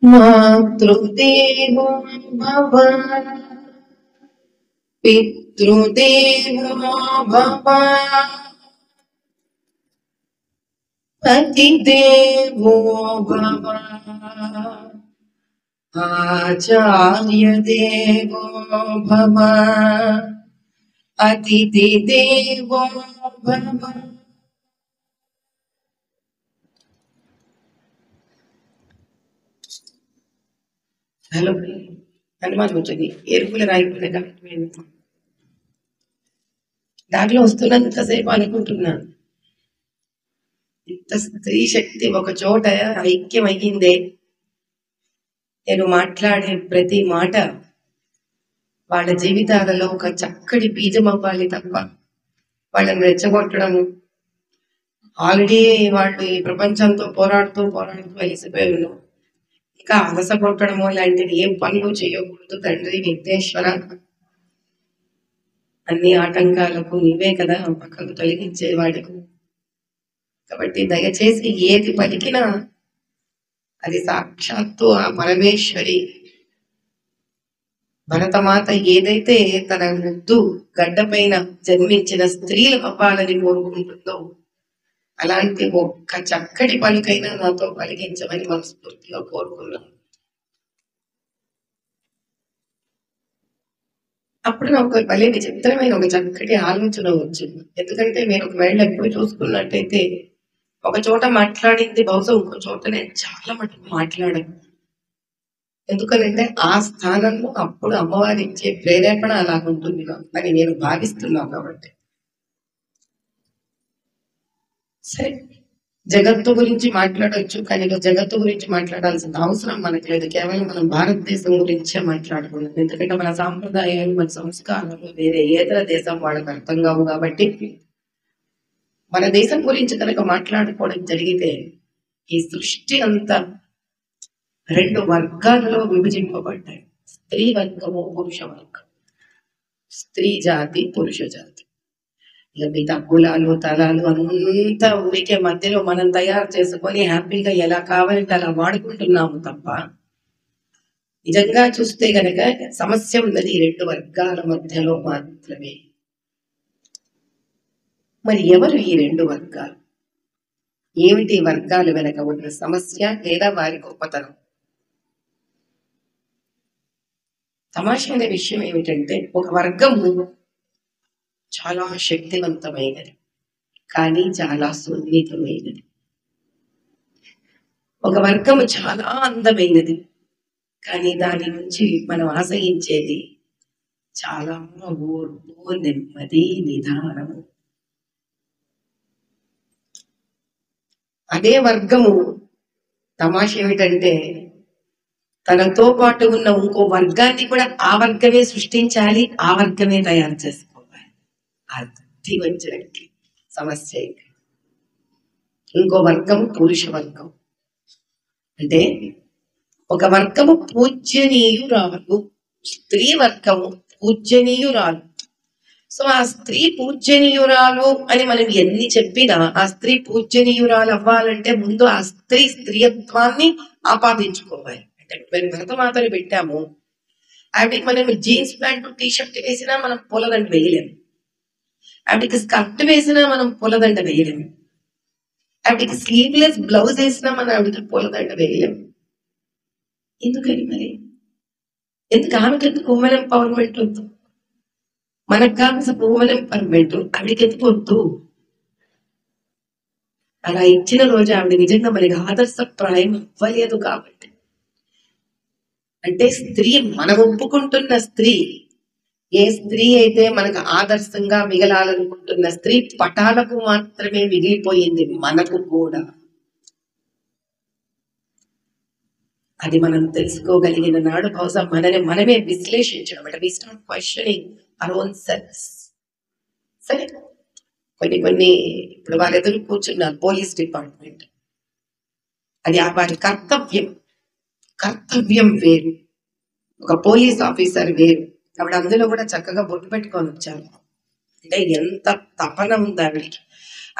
मातृदेवो भव पितृदेवो भव पतिदेवो भव आचार्यदेवो भव अतिथिदेवो भव। హలో అనుమానం వచ్చింది ఏరుపుల రాయిపోయిన దాంట్లో వస్తున్నంతసేపు అనుకుంటున్నాను ఇంత స్త్రీ శక్తి ఒక చోట ఐక్యమయ్యిందే. నేను మాట్లాడే ప్రతి మాట వాళ్ళ జీవితాలలో ఒక చక్కటి బీజం అవ్వాలి తప్ప వాళ్ళని రెచ్చగొట్టడము. ఆల్రెడీ వాళ్ళు ఈ ప్రపంచంతో పోరాడుతూ అలసిపోయి ఉన్నాం. ఇంకా అలసగొట్టడము లాంటివి ఏం పనులు చేయకూడదు తండ్రి విఘ్నేశ్వర. అన్ని ఆటంకాలకు నీవే కదా పక్కకు తొలగించేవాడుకు. కాబట్టి దయచేసి ఏది పలికినా అది సాక్షాత్తు ఆ పరమేశ్వరి భరతమాత ఏదైతే తన ముద్దు గడ్డ పైన జన్మించిన స్త్రీలు అవ్వాలని కోరుకుంటుందో అలాంటి ఒక్క చక్కటి పలుకైనా నాతో పలికించమని మనస్ఫూర్తిగా కోరుకున్నాను. అప్పుడు నాకు భలే విచిత్రమైన ఒక చక్కటి ఆలోచన వచ్చింది. ఎందుకంటే మీరు ఒకవేళ ఎప్పుడు చూసుకున్నట్టయితే ఒక చోట మాట్లాడింది బహుశా ఇంకో చోట నేను చాలా మటుకు మాట్లాడాను. ఎందుకనంటే ఆ స్థానంలో అప్పుడు అమ్మవారి ఇచ్చే ప్రేరేపణ అలాగుంటుంది అని నేను భావిస్తున్నాను. కాబట్టి సరే, జగత్తు గురించి మాట్లాడవచ్చు, కానీ జగత్తు గురించి మాట్లాడాల్సిన అవసరం మనకు లేదు. కేవలం మనం భారతదేశం గురించే మాట్లాడుకున్నాం. ఎందుకంటే మన సాంప్రదాయాలు మన సంస్కారాలు వేరే ఏదైనా దేశం వాళ్ళకి అర్థం కావు. కాబట్టి మన దేశం గురించి కనుక మాట్లాడుకోవడం జరిగితే ఈ సృష్టి అంతా 2 వర్గాలలో విభజింపబడ్డాయి. స్త్రీ వర్గము, పురుష వర్గం. స్త్రీ జాతి, పురుష జాతి. ఇక మిగతా కులాలు తలాలు అంతా ఊరికే మధ్యలో మనం తయారు చేసుకొని హ్యాపీగా ఎలా కావాలంటే అలా వాడుకుంటున్నాము తప్ప నిజంగా చూస్తే గనక సమస్య ఉన్నది 2 వర్గాల మధ్యలో మాత్రమే. మరి ఎవరు ఈ 2 వర్గాలు? ఏమిటి వర్గాలు వెనక ఉన్న సమస్య లేదా వారి గొప్పతనం? తమాషైన విషయం ఏమిటంటే ఒక వర్గము చాలా శక్తివంతమైనది, కానీ చాలా సున్నితమైనది. ఒక వర్గము చాలా అందమైనది, కానీ దాని నుంచి మనం ఆశయించేది చాలా ఓర్పు, నెమ్మది, నిదానము. అదే వర్గము తమాష ఏమిటంటే తనతో పాటు ఉన్న ఇంకో వర్గాన్ని కూడా ఆ వర్గమే సృష్టించాలి, ఆ వర్గమే తయారు చేసుకోవాలి. అది వచ్చేకి సమస్య. ఇంకో వర్గం పురుష వర్గం. అంటే ఒక వర్గము పూజ్యనీయురాలు, స్త్రీ వర్గము పూజ్యనీయురాలు. సో ఆ స్త్రీ పూజ్యనీయురాలు అని మనం ఎన్ని చెప్పినా ఆ స్త్రీ పూజ్యనీయురాలు అవ్వాలంటే ముందు ఆ స్త్రీ స్త్రీయత్వాన్ని ఆపాదించుకోవాలి. అంటే మేము భరతమాతను పెట్టాము, ఆవిడకి మనం జీన్స్ ప్యాంటు టీషర్ట్ వేసినా మనం పూలదండ వేయలేము, ఆవిడకి స్కర్ట్ వేసినా మనం పూలదండ వేయలేము, ఆవిడకి స్లీవ్లెస్ బ్లౌజ్ వేసినా మనం ఆవిడకి పూలదండ వేయలేము. ఎందుకని మరి? ఎందుకు ఆమెకి ఎందుకు ఉమెన్ ఎంపవర్మెంట్ వద్దు? మనకు కావాల్సిన ఉమెన్ ఎంపవర్మెంట్ ఆవిడకి ఎందుకు వద్దు? అలా ఇచ్చిన రోజు ఆవిడ నిజంగా మనకి ఆదర్శప్రాయం అవ్వలేదు. కాబట్టి అంటే స్త్రీ, మనం ఒప్పుకుంటున్న స్త్రీ, ఏ స్త్రీ అయితే మనకు ఆదర్శంగా మిగలాలనుకుంటున్న స్త్రీ పటాలకు మాత్రమే మిగిలిపోయింది, మనకు కూడా. అది మనం తెలుసుకోగలిగిన నాడు బహుశా మనమే విశ్లేషించడం, అంటే we start questioning our own selves. సరే, కొన్ని ఇప్పుడు వాళ్ళ ఎదురు కూర్చున్నారు పోలీస్ డిపార్ట్మెంట్, అది వారి కర్తవ్యం వేరు, ఒక పోలీస్ ఆఫీసర్ వేరు. ఆవిడ అందులో కూడా చక్కగా బొట్టు పెట్టుకొని వచ్చారు. అంటే ఎంత తపన ఉంది ఆవిడికి.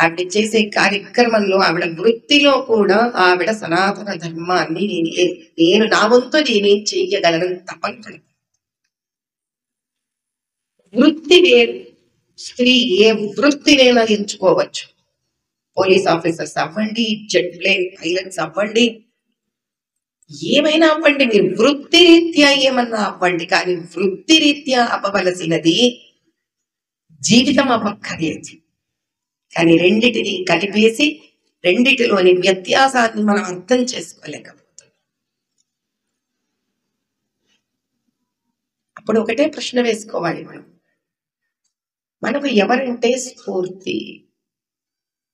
ఆవిడ చేసే కార్యక్రమంలో, ఆవిడ వృత్తిలో కూడా ఆవిడ సనాతన ధర్మాన్ని నేను నా వంతు నేనేం చెయ్యగలను తపన పడుతుంది. వృత్తి వేరు, స్త్రీ ఏ వృత్తినైనా ఎంచుకోవచ్చు. పోలీస్ ఆఫీసర్స్ అవ్వండి, జెట్ ప్లేన్ పైలట్స్ అవ్వండి, ఏమైనా అవ్వండి, మీరు వృత్తి రీత్యా ఏమన్నా అవ్వండి, కానీ వృత్తి రీత్యా అవ్వవలసినది జీవితం అవ్వక్కర్లేదు. కానీ రెండిటిని కలిపేసి రెండిటిలోని వ్యత్యాసాన్ని మనం అర్థం చేసుకోలేకపోతున్నాం. అప్పుడు ఒకటే ప్రశ్న వేసుకోవాలి, మనకు ఎవరంటే స్ఫూర్తి?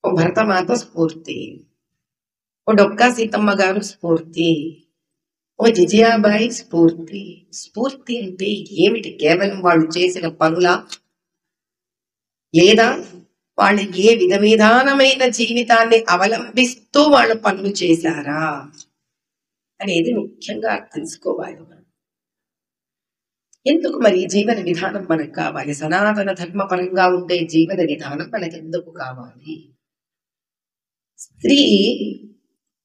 ఓ భరతమాత స్ఫూర్తి, ఓ డొక్కా సీతమ్మ గారు స్ఫూర్తి, ఓ జిజియాబాయి స్ఫూర్తి. స్ఫూర్తి అంటే ఏమిటి? కేవలం వాళ్ళు చేసిన పనులా, లేదా వాళ్ళు ఏ విధానమైన జీవితాన్ని అవలంబిస్తూ వాళ్ళ పనులు చేశారా అనేది ముఖ్యంగా తెలుసుకోవాలి. ఎందుకు మరి జీవన విధానం మనకు కావాలి? సనాతన ధర్మపరంగా ఉండే జీవన విధానం మనకు ఎందుకు కావాలి? స్త్రీ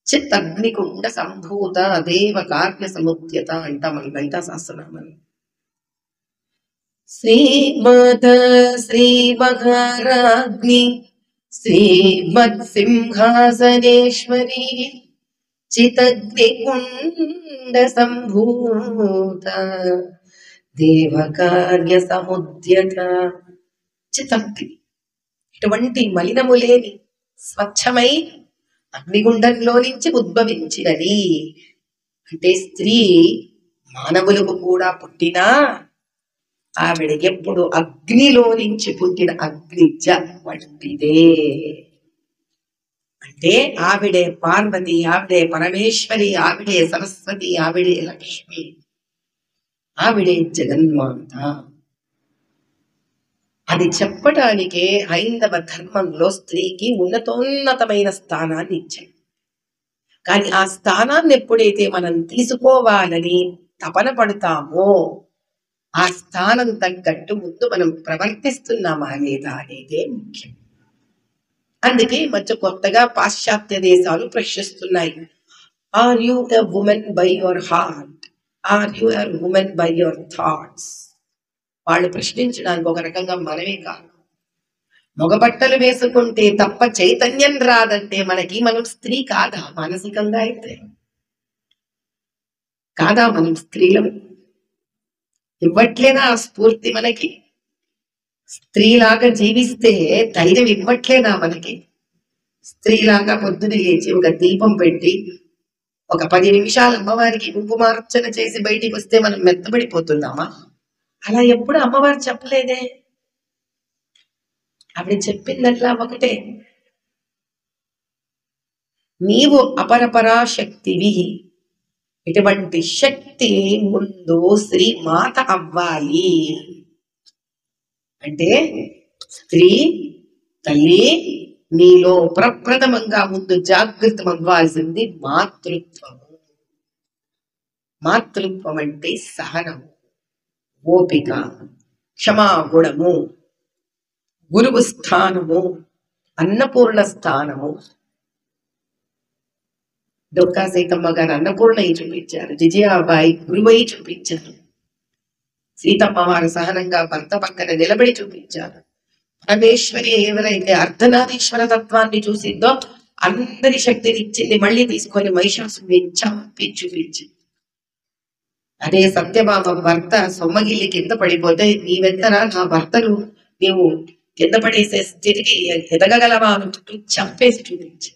చిత్ అగ్నికుండ సంభూత దేవ కార్య సముద్యత అంటాం మన లలితా సహస్రనామం. శ్రీమత శ్రీ మహారాజ్ఞి శ్రీమత్ సింహాసనేశ్వరి చితగ్నికుండ సంభూత దేవ కార్య సముద్యత. చితగ్ని ఇటువంటి మలినము లేని స్వచ్ఛమై అగ్నిగుండంలో నుంచి ఉద్భవించినది. అంటే స్త్రీ మానవులకు కూడా పుట్టినా ఆవిడ ఎప్పుడు అగ్నిలో నుంచి పుట్టిన అగ్నిజ వంటిదే. అంటే ఆవిడే పార్వతి, ఆవిడే పరమేశ్వరి, ఆవిడే సరస్వతి, ఆవిడే లక్ష్మి, ఆవిడే జగన్మాత. అది చెప్పడానికే హైందవ ధర్మంలో స్త్రీకి ఉన్నతోన్నతమైన స్థానాన్ని ఇచ్చాయి. కానీ ఆ స్థానాన్ని ఎప్పుడైతే మనం తీసుకోవాలని తపన పడతామో ఆ స్థానం తగ్గట్టు ముందు మనం ప్రవర్తిస్తున్నామా లేదా అనేదే ముఖ్యం. అందుకే మధ్య కొత్తగా పాశ్చాత్య దేశాలు ప్రశ్నిస్తున్నాయి, are you a woman by your heart, are you a woman by your thoughts? వాళ్ళు ప్రశ్నించడానికి ఒక రకంగా మనమే కాదు. మగబట్టలు వేసుకుంటే తప్ప చైతన్యం రాదంటే మనం స్త్రీ కాదా? మానసికంగా అయితే కాదా? మనం స్త్రీలం ఇవ్వట్లేదా ఆ స్ఫూర్తి మనకి? స్త్రీలాగా జీవిస్తే ధైర్యం ఇవ్వట్లేదా మనకి? స్త్రీలాగా పొద్దున లేచి ఒక దీపం పెట్టి ఒక 10 నిమిషాలు అమ్మవారికి కుంకుమార్చన చేసి బయటికి వస్తే మనం మెత్తబడిపోతున్నామా? అలా ఎప్పుడు అమ్మవారు చెప్పలేదే. ఆవిడ చెప్పిందల్లా ఒకటే, నీవు అపరపరాశక్తివి. ఇటువంటి శక్తి ముందు శ్రీ మాత అవ్వాలి. అంటే స్త్రీ తల్లి నీలో ప్రప్రథమంగా ముందు జాగృతం అవ్వాల్సింది మాతృత్వము. మాతృత్వం అంటే సహనము, ఓపిక, క్షమాగుణము, గురువు స్థానము, అన్నపూర్ణ స్థానము. డొక్కా సీతమ్మ గారు అన్నపూర్ణయి చూపించారు, జిజియాబాయి గురువై చూపించారు, సీతమ్మ వారు సహనంగా భర్త పక్కన నిలబడి చూపించారు. పరమేశ్వరి ఎవరైతే అర్ధనారీశ్వర తత్వాన్ని చూసిందో అందరి శక్తిని ఇచ్చింది, మళ్ళీ తీసుకొని మహిషాసుని చంపి చూపించింది. అదే సత్యభామ భర్త సొమ్మగిల్లి కింద పడిపోతే, నీవెంతరా నా భర్తను నీవు కింద పడేసే స్థితికి ఎదగగలవా అనుకుంటూ చంపేసి చూపించి.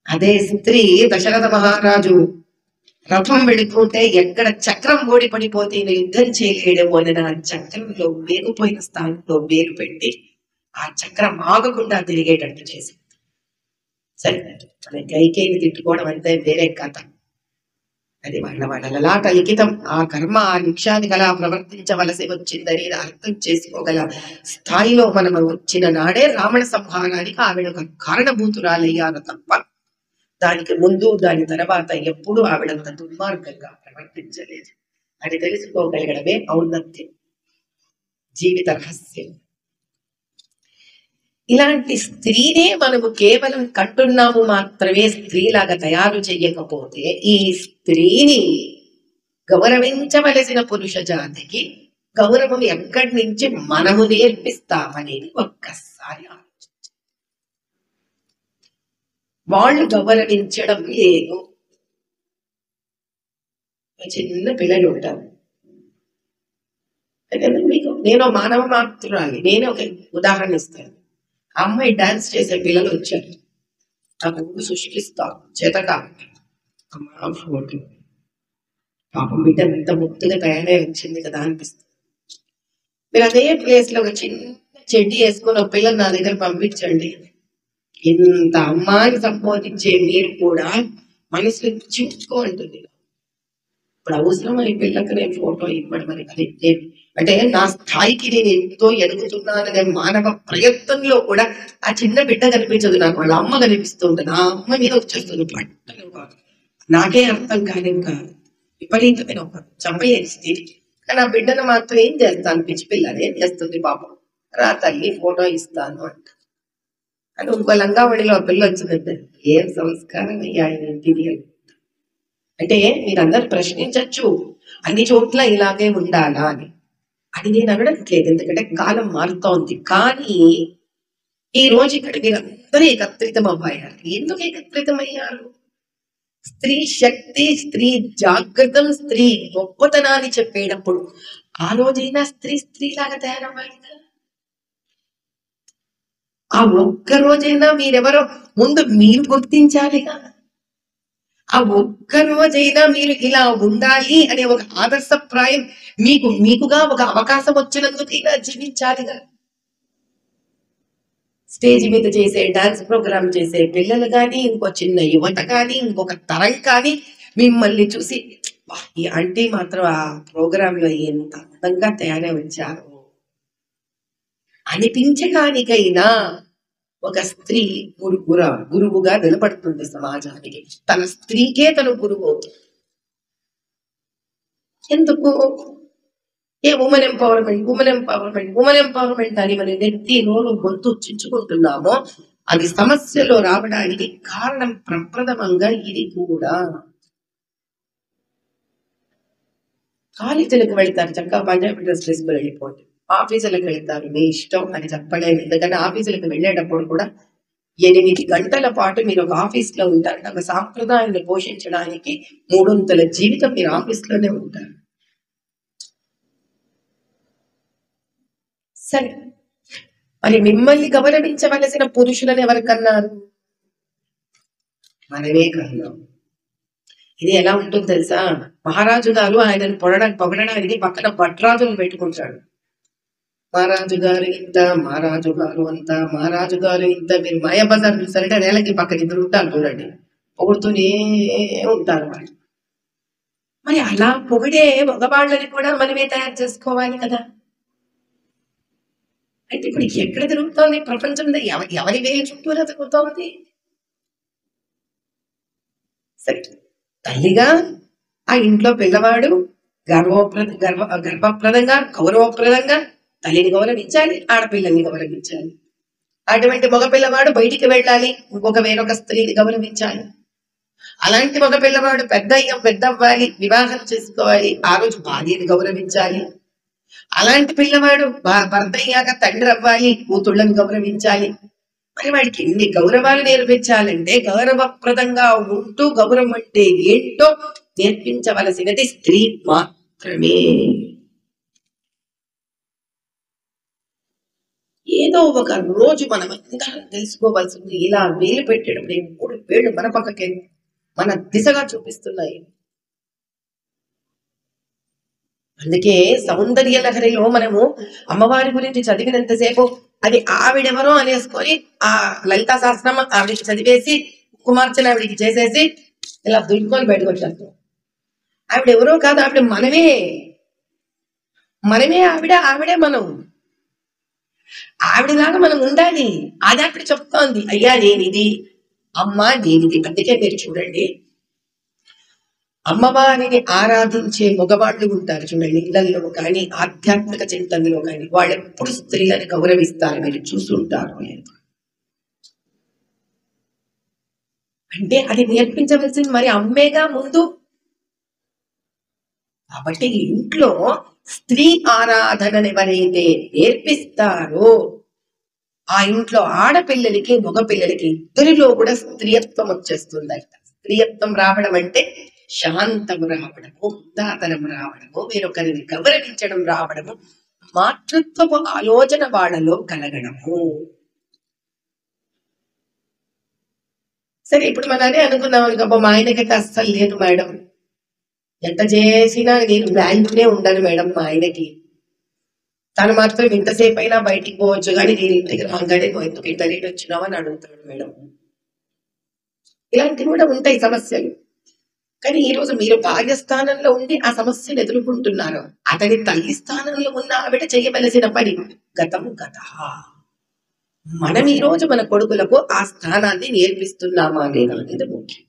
అదే స్త్రీ దశరథ మహారాజు రథం వెళుతుంటే ఎక్కడ చక్రం ఓడి పడిపోతే యుద్ధం చేయలేడేమో అని ఆ చక్రంలో వేగుపోయిన స్థానంలో వేలు పెట్టి ఆ చక్రం ఆగకుండా తిరిగేటట్టు చేసింది. సరే, మన కైకేయిని తిట్టుకోవడం అంటే వేరే కథ. అది వాళ్ళ లలాట లిఖితం. ఆ కర్మ ఆ నిమిషానికి అలా ప్రవర్తించవలసి వచ్చిందని అర్థం చేసుకోగల స్థాయిలో మనం వచ్చిన నాడే రావణ సంహారానికి ఆవిడ ఒక కారణభూతురాలయ్యారు తప్ప దానికి ముందు దాని తర్వాత ఎప్పుడు ఆవిడంత దుర్మార్గంగా ప్రవర్తించలేదు. అది తెలుసుకోగలగడమే ఔన్నత్యం. జీవిత రహస్యం. ఇలాంటి స్త్రీనే మనము కేవలం కంటున్నాము మాత్రమే స్త్రీలాగా తయారు చెయ్యకపోతే ఈ స్త్రీని గౌరవించవలసిన పురుష జాతికి గౌరవం ఎక్కడి నుంచి మనము నేర్పిస్తామనేది ఒక్కసారి ఆలోచించండి. వాళ్ళు గౌరవించడం లేదు. చిన్న పిల్లలు ఉంటారు. మీకు నేను మానవ మాత్రాలి, నేనే ఒక ఉదాహరణ ఇస్తాను. ఆ అమ్మాయి డాన్స్ చేసే పిల్లలు వచ్చారు, నాకు సృష్టిస్తాం చేతగా అమ్మా ఫోటో పాపం బిడ్డ ఎంత ముద్దుగా తయారై వచ్చింది కదా అనిపిస్తుంది. మీరు అదే ప్లేస్ లో ఒక చిన్న చెడ్డి వేసుకొని ఒక పిల్లలు నా దగ్గర పంపించండి, ఇంత అమ్మాయిని సంబోధించే మీరు కూడా మనసులో చించుకో అంటుంది. ఇప్పుడు అవసరం ఈ పిల్లకి నేను ఫోటో ఇవ్వడం అని అంటే నా స్థాయికి నేను ఎంతో ఎదుగుతున్నాననే మానవ ప్రయత్నంలో కూడా ఆ చిన్న బిడ్డ కనిపించదు నాకు, వాళ్ళ అమ్మ కనిపిస్తుంది. నా అమ్మ మీద వచ్చేస్తుంది పట్టను కాదు, నాకే అర్థం కాలేదు కాదు, విపరీతమైన ఒక చంపలేని స్థితి. కానీ ఆ బిడ్డను మాత్రం ఏం చేస్తాను, పిచ్చి పిల్లని ఏం చేస్తుంది పాపం, రా తల్లి ఫోటో ఇస్తాను అంట. అని ఇంకో లంగావడిలో ఆ పిల్ల వచ్చిందంటే ఏం సంస్కారం అయ్యా ఇంటిది అంటే మీరందరూ ప్రశ్నించచ్చు అన్ని చోట్ల ఇలాగే ఉండాలా అని. అది నేను అనడట్లేదు, ఎందుకంటే కాలం మారుతోంది. కానీ ఈ రోజు ఇక్కడ మీరందరూ ఏకత్రితం అవ్వారు. ఎందుకు ఏకత్రితం అయ్యారు? స్త్రీ శక్తి, స్త్రీ జాగృతం, స్త్రీ గొప్పతనాన్ని చెప్పేటప్పుడు ఆ రోజైనా స్త్రీ స్త్రీలాగా తయారవ్వాలి కదా. ఆ ఒక్క రోజైనా మీరెవరో ముందు మీరు గుర్తించాలిగా. ఆ ఒక్క రోజైనా మీరు ఇలా ఉండాలి అనే ఒక ఆదర్శప్రాయం మీకుగా ఒక అవకాశం వచ్చినందుకు ఇలా జీవించాలిగా. స్టేజ్ మీద చేసే డాన్స్ ప్రోగ్రామ్ చేసే పిల్లలు కానీ, ఇంకో చిన్న యువత కానీ, ఇంకొక తరం కానీ మిమ్మల్ని చూసి ఈ ఆంటీ మాత్రం ఆ ప్రోగ్రామ్ లో ఎంత అందంగా తయారై వచ్చారు అనిపించడానికైనా ఒక స్త్రీ గురువుగా నిలబడుతుంది సమాజానికి. తన స్త్రీకే తను గురువు అవుతుంది. ఎందుకు? ఏ ఉమెన్ ఎంపవర్మెంట్ అని మన నెత్తి నోరు గొంతు చించుకుంటున్నామో అది సమస్యలో రావడానికి కారణం ప్రప్రథమంగా ఇది కూడా. కాలేజీలకు వెళ్తారు, చక్కగా పంజాబీ డ్రెస్ వేసుకుని వెళ్ళిపోండి. ఆఫీసులకు వెళ్తారు, మీ ఇష్టం అని చెప్పలేదు. ఎందుకంటే ఆఫీసులకు వెళ్ళేటప్పుడు కూడా 8 గంటల పాటు మీరు ఒక ఆఫీస్ లో ఉంటారు. ఒక సాంప్రదాయాన్ని పోషించడానికి 300 జీవితం మీరు ఆఫీస్ లోనే ఉంటారు. సరే, మరి మిమ్మల్ని గౌరవించవలసిన పురుషులను ఎవరికన్నారు? మనమే కన్నాం. ఇది ఎలా ఉంటుంది తెలుసా? మహారాజు గారు ఆయనను పొగడడానికి పక్కన భట్రాజును పెట్టుకుంటాడు. మహారాజు గారు ఇంత, మహారాజు గారు అంత, మహారాజు గారు ఇంత. మీరు మాయాబజార్ చూసారంటే నేలకి పక్కన ఇద్దరు ఉంటారు చూడండి, పొగుడుతూనే ఉంటారు వాళ్ళు. మరి అలా పొగిడే మగవాళ్ళని కూడా మనమే తయారు చేసుకోవాలి కదా. అయితే ఇప్పుడు ఎక్కడ తిరుగుతోంది ప్రపంచం? ఎవరి వేలు చుట్టూరా తిరుగుతోంది. సరే, తల్లిగా ఆ ఇంట్లో పిల్లవాడు గర్భప్రదంగా గౌరవప్రదంగా తల్లిని గౌరవించాలి, ఆడపిల్లల్ని గౌరవించాలి. అటువంటి మగపిల్లవాడు బయటికి వెళ్ళాలి, వేరొక స్త్రీని గౌరవించాలి. అలాంటి మగపిల్లవాడు పెద్దవ్వాలి, వివాహం చేసుకోవాలి, ఆ రోజు భార్యని గౌరవించాలి. అలాంటి పిల్లవాడు భర్త అయ్యాక తండ్రి అవ్వాలి, కూతుళ్ళని గౌరవించాలి. మరి వాడికి ఎన్ని గౌరవాలు నేర్పించాలంటే గౌరవప్రదంగా ఉంటూ గౌరవం అంటే ఏంటో నేర్పించవలసినది స్త్రీ మాత్రమే. ఏదో ఒక రోజు మనం అందరం తెలుసుకోవాల్సింది, ఇలా వేలు పెట్టేటప్పుడు 3 వేళ్ళు మన పక్కకే మన దిశగా చూపిస్తున్నాయి. అందుకే సౌందర్య లహరిలో మనము అమ్మవారి గురించి చదివినంతసేపు అది ఆవిడెవరో అనేసుకొని ఆ లలితా శాస్త్రం ఆవిడికి చదివేసి కుమార్తెలు ఆవిడికి చేసేసి ఇలా దులుకొని బయటకు వచ్చేస్తాం. ఆవిడెవరో కాదు, ఆవిడ మనమే ఆవిడే మనం. ఆవిడలాగా మనం ఉండాలి. అది ఆవిడ చెప్తోంది, అయ్యా నేనిది, అమ్మా నేనిది. అందుకే మీరు చూడండి, అమ్మవారిని ఆరాధించే మగవాళ్ళు ఉంటారు చూడండి, ఇళ్లలో కానీ ఆధ్యాత్మిక చింతనలో కానీ, వాళ్ళు ఎప్పుడు స్త్రీలను గౌరవిస్తారు, మీరు చూసుంటారు. అంటే అది నేర్పించవలసింది మరి అమ్మేగా ముందు. కాబట్టి ఇంట్లో స్త్రీ ఆరాధనని ఎవరైతే నేర్పిస్తారో ఆ ఇంట్లో ఆడపిల్లలకి మగపిల్లలకి ఇద్దరిలో కూడా స్త్రీయత్వం వచ్చేస్తుందట. స్త్రీయత్వం రావడం అంటే శాంతం రావడము, ఉదాతనం రావడము, వేరొకరిని గౌరవించడం రావడము, మాతృత్వపు ఆలోచన వాళ్ళలో కలగడము. సరే, ఇప్పుడు మనం అదే అనుకుందాం అనుకో, మా ఆయనకైతే అస్సలు లేదు మేడం, ఎంత చేసినా నేను వాల్యూనే ఉండను మేడం మా ఆయనకి, తను మాత్రం ఇంతసేపు అయినా బయటికి పోవచ్చు కానీ నేను ఇంటికి రాగానే ఎందుకు ఇంత లేట్ వచ్చినావు అని అడుగుతాడు మేడం. ఇలాంటివి కూడా ఉంటాయి సమస్యలు. కానీ ఈ రోజు మీరు భార్య స్థానంలో ఉండి ఆ సమస్యను ఎదుర్కొంటున్నారు. అతని తల్లి స్థానంలో ఉన్న ఆవిడ చేయవలసిన పని గతం గత. మనం ఈ రోజు మన కొడుకులకు ఆ స్థానాన్ని నేర్పిస్తున్నామా లేదా అనేది ముఖ్యం.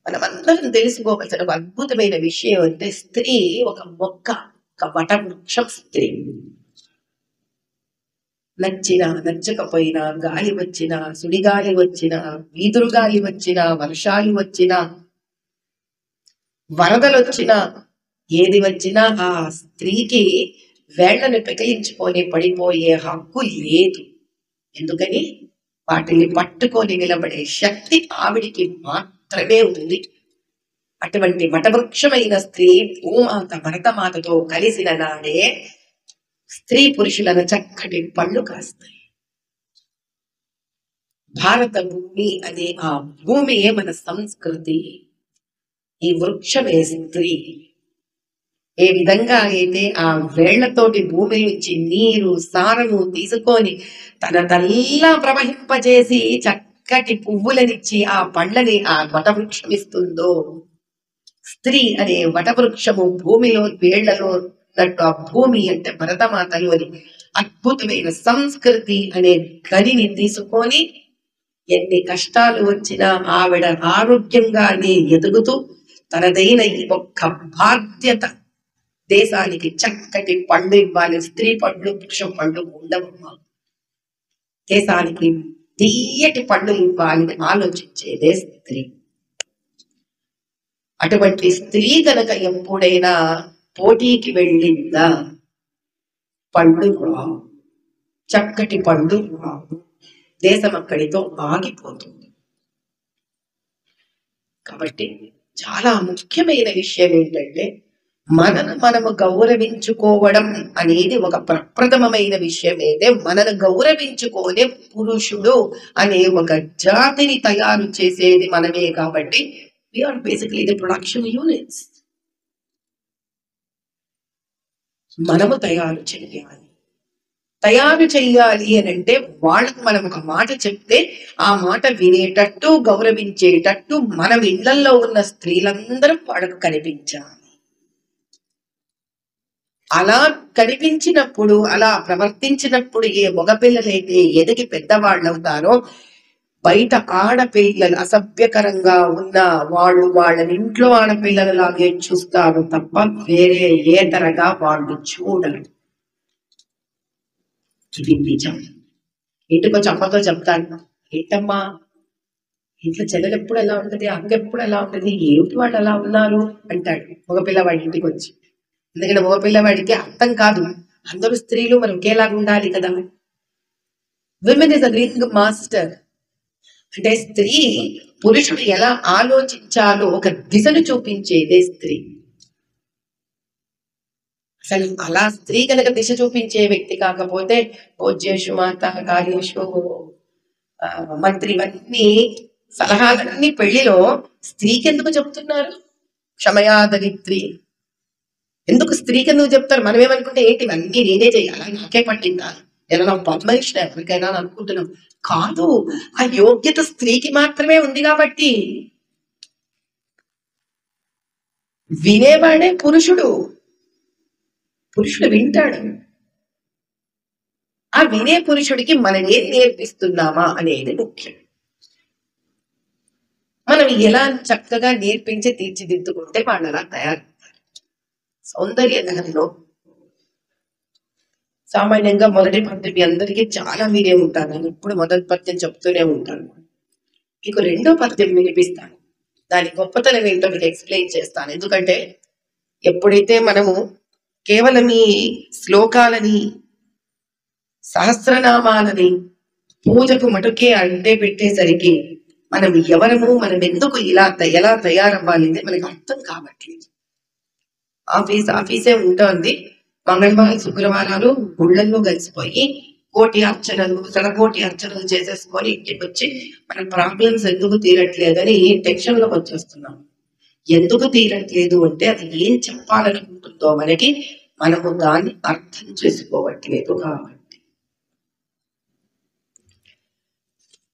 మనమందరం తెలుసుకోవాల్సిన ఒక అద్భుతమైన విషయం అంటే, స్త్రీ ఒక మొక్క, ఒక వటవృక్షం స్త్రీ. నచ్చినా నచ్చకపోయినా, గాలి వచ్చినా, సుడిగాలి వచ్చినా, వీధులు గాలి వచ్చినా, వర్షాలు వచ్చినా, వరదలు వచ్చినా, ఏది వచ్చినా ఆ స్త్రీకి వేళ్లను పెకిలించుకొని పడిపోయే హక్కు లేదు. ఎందుకని? వాటిని పట్టుకొని నిలబడే శక్తి ఆవిడికి మాత్రమే ఉంది. అటువంటి వటవృక్షమైన స్త్రీ భూమాత భరతమాతతో కలిసిన నాడే స్త్రీ పురుషులను చక్కటి పళ్ళు కాస్తాయి. భారత భూమి అనే ఆ భూమియే మన సంస్కృతి. ఈ వృక్షమే స్త్రీ. ఏ విధంగా అయితే ఆ వేళ్లతోటి భూమి నుంచి నీరు సారము తీసుకొని తనదల్లా ప్రవహింపజేసి చక్కటి పువ్వులనిచ్చి ఆ పండ్లని ఆ వటవృక్షం ఇస్తుందో, స్త్రీ అనే వటవృక్షము భూమిలో వేళ్లలో ఉన్నట్టు ఆ భూమి అంటే భరతమాతలోని అద్భుతమైన సంస్కృతి అనే గనిని తీసుకొని ఎన్ని కష్టాలు వచ్చినా ఆవిడ ఆరోగ్యంగానే ఎదుగుతూ తనదైన ఈ ఒక్క బాధ్యత, దేశానికి చక్కటి పండు ఇవ్వాలి. స్త్రీ పండ్లు పురుష పండ్లు ఉండవమ్మా, దేశానికి తీయటి పండ్లు ఇవ్వాలని ఆలోచించేదే స్త్రీ. అటువంటి స్త్రీ కనుక ఎప్పుడైనా పోటీకి వెళ్ళిందా, పళ్ళు రావు, చక్కటి పళ్ళు రావు, దేశం అక్కడితో ఆగిపోతుంది. కాబట్టి చాలా ముఖ్యమైన విషయం ఏంటంటే, మనము గౌరవించుకోవడం అనేది ఒక ప్రప్రథమమైన విషయం. అయితే మనను గౌరవించుకోనే పురుషుడు అనే ఒక జాతిని తయారు చేసేది మనమే. కాబట్టి we are basically the production units. మనము తయారు చెయ్యాలి అని అంటే వాళ్ళకు మనం ఒక మాట చెప్తే ఆ మాట వినేటట్టు, గౌరవించేటట్టు మనం ఇళ్లలో ఉన్న స్త్రీలందరూ వాళ్ళకు కనిపించాలి. అలా కనిపించినప్పుడు, అలా ప్రవర్తించినప్పుడు ఏ మగపిల్లలైతే ఎదిగి పెద్దవాళ్ళు అవుతారో, బయట ఆడపిల్లలు అసభ్యకరంగా ఉన్న వాళ్ళు వాళ్ళని ఇంట్లో ఆడపిల్లలలాగే చూస్తారు తప్ప వేరే ఏతరగా వాళ్ళు చూడరు. ఇది నిజం. ఇంటికి వచ్చి అమ్మతో చెప్తాను, ఏంటమ్మా ఇంట్లో చెల్లెలు ఎప్పుడు ఎలా ఉంటుంది, అక్క ఎప్పుడు ఎలా ఉంటుంది, ఏమిటి వాళ్ళు అలా ఉన్నారు అంటాడు మగపిల్లవాడి ఇంటికి వచ్చి. ఎందుకంటే మగపిల్లవాడికి అర్థం కాదు, అందరూ స్త్రీలు మనం ఒకేలాగా ఉండాలి కదా. Women is a ring master. అంటే స్త్రీ పురుషుడు ఎలా ఆలోచించాలో ఒక దిశను చూపించేదే స్త్రీ. అసలు అలా స్త్రీ కనుక దిశ చూపించే వ్యక్తి కాకపోతే భోజ్యేషు మాత కార్యేషు మంత్రి ఇవన్నీ సలహాలన్నీ పెళ్లిలో స్త్రీకి ఎందుకు చెప్తున్నారు? క్షమయాదరిత్రి ఎందుకు స్త్రీకి ఎందుకు చెప్తారు? మనం ఏమనుకుంటే ఏంటి ఇవన్నీ నేనే చేయాలా, నాకే పట్టిందా, ఏదైనా పద్మనిష్ట ఎవరికైనా అనుకుంటున్నాం. కాదు, ఆ యోగ్యత స్త్రీకి మాత్రమే ఉంది. కాబట్టి వినేవాడే పురుషుడు వింటాడు. ఆ వినే పురుషుడికి మనం ఏం నేర్పిస్తున్నామా అనేది ముఖ్యం. మనం మనం ఎలా చక్కగా నేర్పించి తీర్చిదిద్దుకుంటే వాళ్ళు అలా తయారు. సౌందర్య లహరిలో సామాన్యంగా మొదటి పద్యం మీ అందరికీ చాలా మీరే ఉంటారు. నేను ఇప్పుడు మొదటి పద్యం చెప్తూనే ఉంటాను. మీకు రెండో పద్యం వినిపిస్తాను. దాని గొప్పతనం ఏంటో మీకు ఎక్స్ప్లెయిన్ చేస్తాను. ఎందుకంటే ఎప్పుడైతే మనము కేవలం ఈ శ్లోకాలని సహస్రనామాలని పూజకు మటుకే అంటే పెట్టేసరికి మనం ఎవరము, మనం ఎందుకు ఎలా తయారవ్వాలి అనేది మనకి అర్థం కావట్లేదు. ఆఫీసే ఉంటుంది. మంగళవారం శుక్రవారాలు గుళ్ళల్లో కలిసిపోయి కోటి అర్చనలు సడకోటి అర్చనలు చేసేసుకొని ఇంటికి వచ్చి మన ప్రాబ్లమ్స్ ఎందుకు తీరట్లేదని టెన్షన్ లోకి వచ్చేస్తున్నాం. ఎందుకు తీరట్లేదు అంటే అది ఏం చెప్పాలనుకుంటుందో మనకి, మనము దాన్ని అర్థం చేసుకోవట్లేదు కాబట్టి.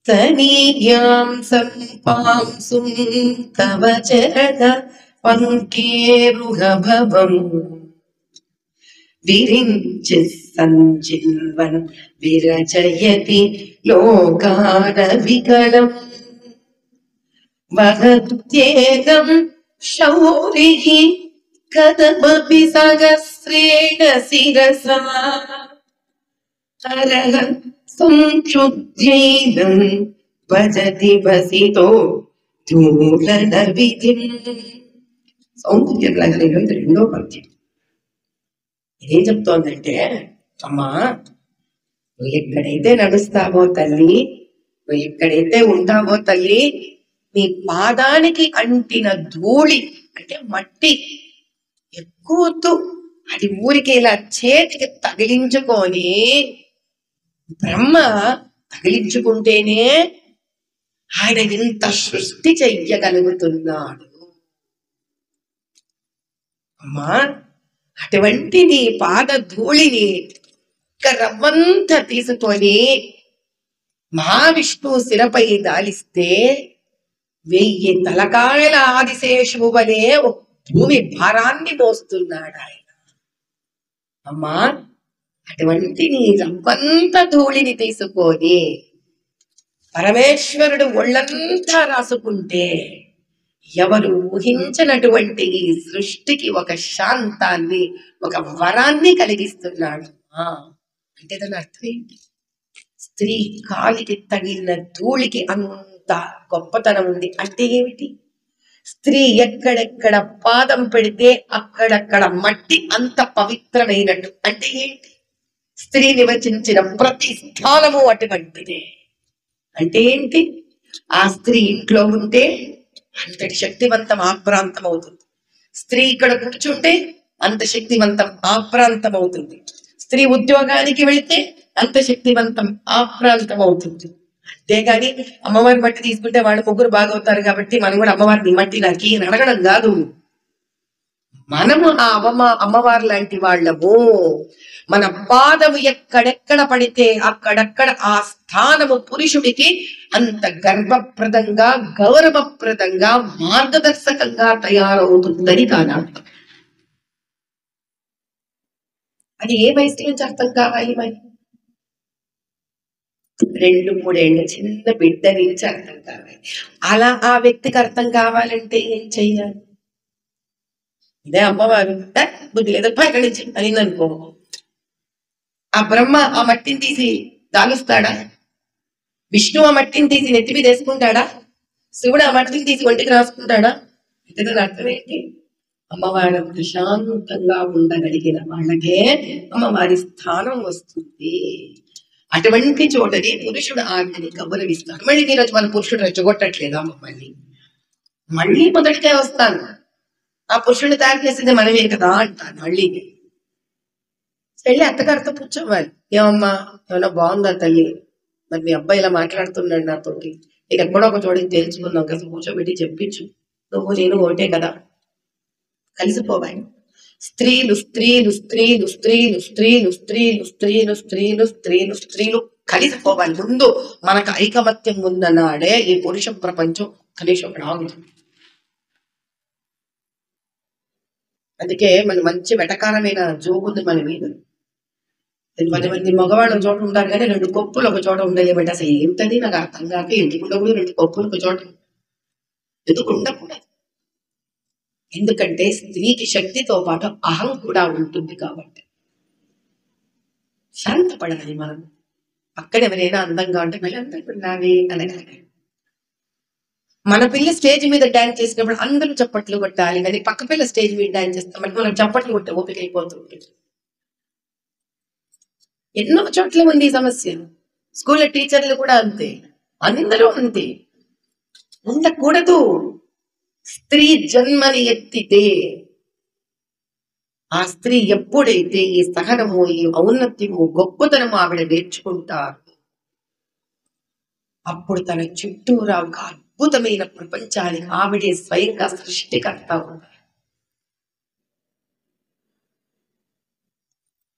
తనీయాం సంపాంసుం తవ చరణ పంకేరుహభవం విరించి సంజిన్వన్ విరచయతి లోకాన వికలం వహత్యేనం శౌరిః కథమపి సహస్రేణ శిరసా అరహం సంక్షుబ్ధైనం భజతి వసితో ధూలన విధిం. సౌందర్య లహరిలో ఇది రెండో పద్యం. ఇదేం చెప్తోందంటే, అమ్మా నువ్వు ఎక్కడైతే నడుస్తావో తల్లి, నువ్వు ఎక్కడైతే ఉంటావో తల్లి, నీ పాదానికి అంటిన ధూళి అంటే మట్టి ఎక్కువద్దు, అది ఊరికి ఇలా చేతికి తగిలించుకొని బ్రహ్మ తగిలించుకుంటేనే ఆయన ఇంత సృష్టి చెయ్యగలుగుతున్నాడు. అమ్మా అటువంటి నీ పాద ధూళిని రవ్వంత తీసుకొని మహావిష్ణువు శిరపై దాలిస్తే 1000 తలకాయల ఆదిశేషువు వలె భూమి భారాన్ని మోస్తున్నాడు ఆయన. అమ్మా అటువంటి నీ రవ్వంత ధూళిని తీసుకొని పరమేశ్వరుడు ఒళ్ళంతా రాసుకుంటే ఎవరు ఊహించినటువంటి ఈ సృష్టికి ఒక శాంతాన్ని, ఒక వరాన్ని కలిగిస్తున్నాడు. అంటే దాని అర్థం ఏంటి? స్త్రీ కాలికి తగిలిన ధూళికి అంత గొప్పతనం ఉంది అంటే ఏమిటి? స్త్రీ ఎక్కడెక్కడ పాదం పెడితే అక్కడక్కడ మట్టి అంత పవిత్రమైనట్టు అంటే ఏంటి? స్త్రీ నివసించిన ప్రతి స్థానము అటువంటిదే. అంటే ఏంటి? ఆ స్త్రీ ఇంట్లో ఉంటే అంతటి శక్తివంతం ఆప్రాంతం అవుతుంది. స్త్రీ ఇక్కడ కూర్చుంటే అంత శక్తివంతం ఆప్రాంతం అవుతుంది. స్త్రీ ఉద్యోగానికి వెళితే అంత శక్తివంతం ఆప్రాంతం అవుతుంది. అంతేగాని అమ్మవారి మట్టి తీసుకుంటే వాళ్ళు ముగ్గురు బాగవుతారు కాబట్టి మనం కూడా అమ్మవారిని మట్టి నాకు అడగడం కాదు. మనము ఆ అమ్మవారు లాంటి వాళ్ళము. మన పాదము ఎక్కడెక్కడ పడితే అక్కడక్కడ ఆ స్థానము పురుషుడికి అంత గర్వప్రదంగా, గౌరవప్రదంగా, మార్గదర్శకంగా తయారవుతుందని దాని అర్థం. అది ఏ వయసు నుంచి అర్థం కావాలి? మరి 2-3 ఏళ్ళ చిన్న బిడ్డ నుంచి అర్థం కావాలి. అలా ఆ వ్యక్తికి అర్థం కావాలంటే ఏం చెయ్యాలి? ఇదే అమ్మవారు బుద్ధి లేదు పైకి నుంచి అనిందనుకో, ఆ బ్రహ్మ ఆ మట్టిని తీసి దాలుస్తాడా? విష్ణు ఆ మట్టిని తీసి నెత్తి మీద వేసుకుంటాడా? శివుడు ఆ మట్టిని తీసి ఒంటికి రాసుకుంటాడా? అంటే దాని అర్థం ఏంటి? అమ్మవారు ప్రశాంతంగా ఉండగలిగిన వాళ్ళకే అమ్మవారి స్థానం వస్తుంది. అటువంటి చోటని పురుషుడు ఆజ్ఞని గౌరవిస్తాడు. మళ్ళీ ఈరోజు మన పురుషుడు రెచ్చగొట్టట్లేదా మమ్మల్ని? మళ్ళీ మొదటికే వస్తాను, ఆ పురుషుడిని తయారు చేసింది మనమే కదా అంటాను. మళ్ళీ వెళ్ళి అత్తగారితో కూర్చోవాలి. ఏమమ్మా ఏమన్నా బాగుందా తల్లి? మరి మీ అబ్బాయి ఇలా మాట్లాడుతున్నాడు నాతోటి, ఇక ఎక్కడో ఒక చోటికి తేల్చుకుందాం కదా, కూర్చోబెట్టి చెప్పించు. నువ్వు నేను ఒకటే కదా, కలిసిపోవాలి. స్త్రీలు స్త్రీలు స్త్రీలు స్త్రీలు స్త్రీలు స్త్రీలు స్త్రీలు స్త్రీలు స్త్రీలు స్త్రీలు కలిసిపోవాలి. ముందు మనకు ఐకమత్యం ఉందన్నాడే ఈ పురుష ప్రపంచం కలిసి ఒకటి ఆగుతుంది. అందుకే మన మంచి వెటకారమైన జోగుంది మన మీద. 10 మంది మగవాళ్ళు ఒక చోట ఉంటారు కానీ 2 కొప్పులు ఒక చోట ఉండలేమంటే అసలు ఏంటది నాకు అర్థం కాక. ఎందుకు ఉండకూడదు 2 కొప్పులు ఒక చోట? ఎందుకు ఉండకూడదు? ఎందుకంటే స్త్రీకి శక్తితో పాటు అహం కూడా ఉంటుంది కాబట్టి. శాంతపడాలి మనం. పక్కన ఎవరైనా అందంగా ఉంటే మళ్ళీ అందంగా ఉన్నావి అనగాలి. మన పిల్ల స్టేజ్ మీద డాన్స్ చేసినప్పుడు అందరూ చప్పట్లు కొట్టాలి, కానీ పక్క పిల్ల స్టేజ్ మీద డాన్స్ చేస్తామంటే మనం చప్పట్లు కొట్టే ఓపిక అయిపోతుంది. ఎన్నో చోట్ల ఉంది ఈ సమస్య. స్కూల్లో టీచర్లు కూడా అంతే, అందరూ అంతే. ఉండకూడదు. స్త్రీ జన్మని ఎత్తితే ఆ స్త్రీ ఎప్పుడైతే ఈ సహనము, ఈ ఔన్నత్యము, గొప్పతనము ఆవిడ నేర్చుకుంటారు, అప్పుడు తన చుట్టూరా ఒక అద్భుతమైన ప్రపంచానికి ఆవిడే స్వయంగా సృష్టికర్త ఉన్నారు.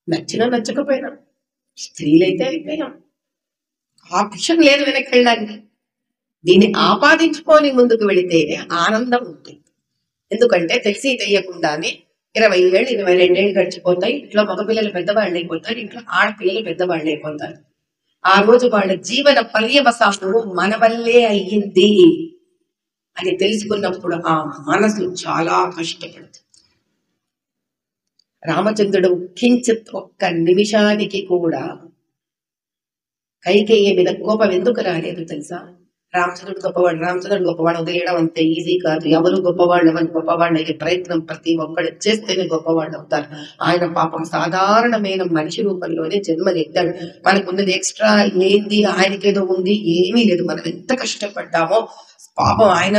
నచ్చినా నచ్చకపోయినా స్త్రీలైతే అయిపోయినాం. ఆప్షన్ లేదు వెనక్కి వెళ్ళడానికి. దీన్ని ఆపాదించుకొని ముందుకు వెళితేనే ఆనందం ఉంటుంది. ఎందుకంటే తెలిసి తెలియకుండానే 20 ఏళ్ళు 22 ఏళ్ళు గడిచిపోతాయి. ఇంట్లో మగపిల్లలు పెద్దవాళ్ళు అయిపోతారు, ఇంట్లో ఆడపిల్లలు పెద్దవాళ్ళు అయిపోతారు. ఆ రోజు వాళ్ళ జీవన పర్యవసానము మన వల్లే అయ్యింది అని తెలుసుకున్నప్పుడు ఆ మనసు చాలా కష్టపడుతుంది. రామచంద్రుడు కించిత్ ఒక్క నిమిషానికి కూడా కైకేయి మీద కోపం ఎందుకు రాలేదు తెలుసా? రామచంద్రుడు గొప్పవాడు వదిలేయడం అంతే ఈజీ కాదు. ఎవరు గొప్పవాళ్ళు ఎవరు గొప్పవాళ్ళు అయ్యే ప్రయత్నం ప్రతి ఒక్కడు చేస్తేనే గొప్పవాళ్ళు అవుతారు. ఆయన పాపం సాధారణమైన మనిషి రూపంలోనే జన్మనెత్తాడు. మనకున్నది ఎక్స్ట్రా ఏంది, ఆయనకేదో ఉంది, ఏమీ లేదు. మనం ఎంత కష్టపడ్డామో పాపం ఆయన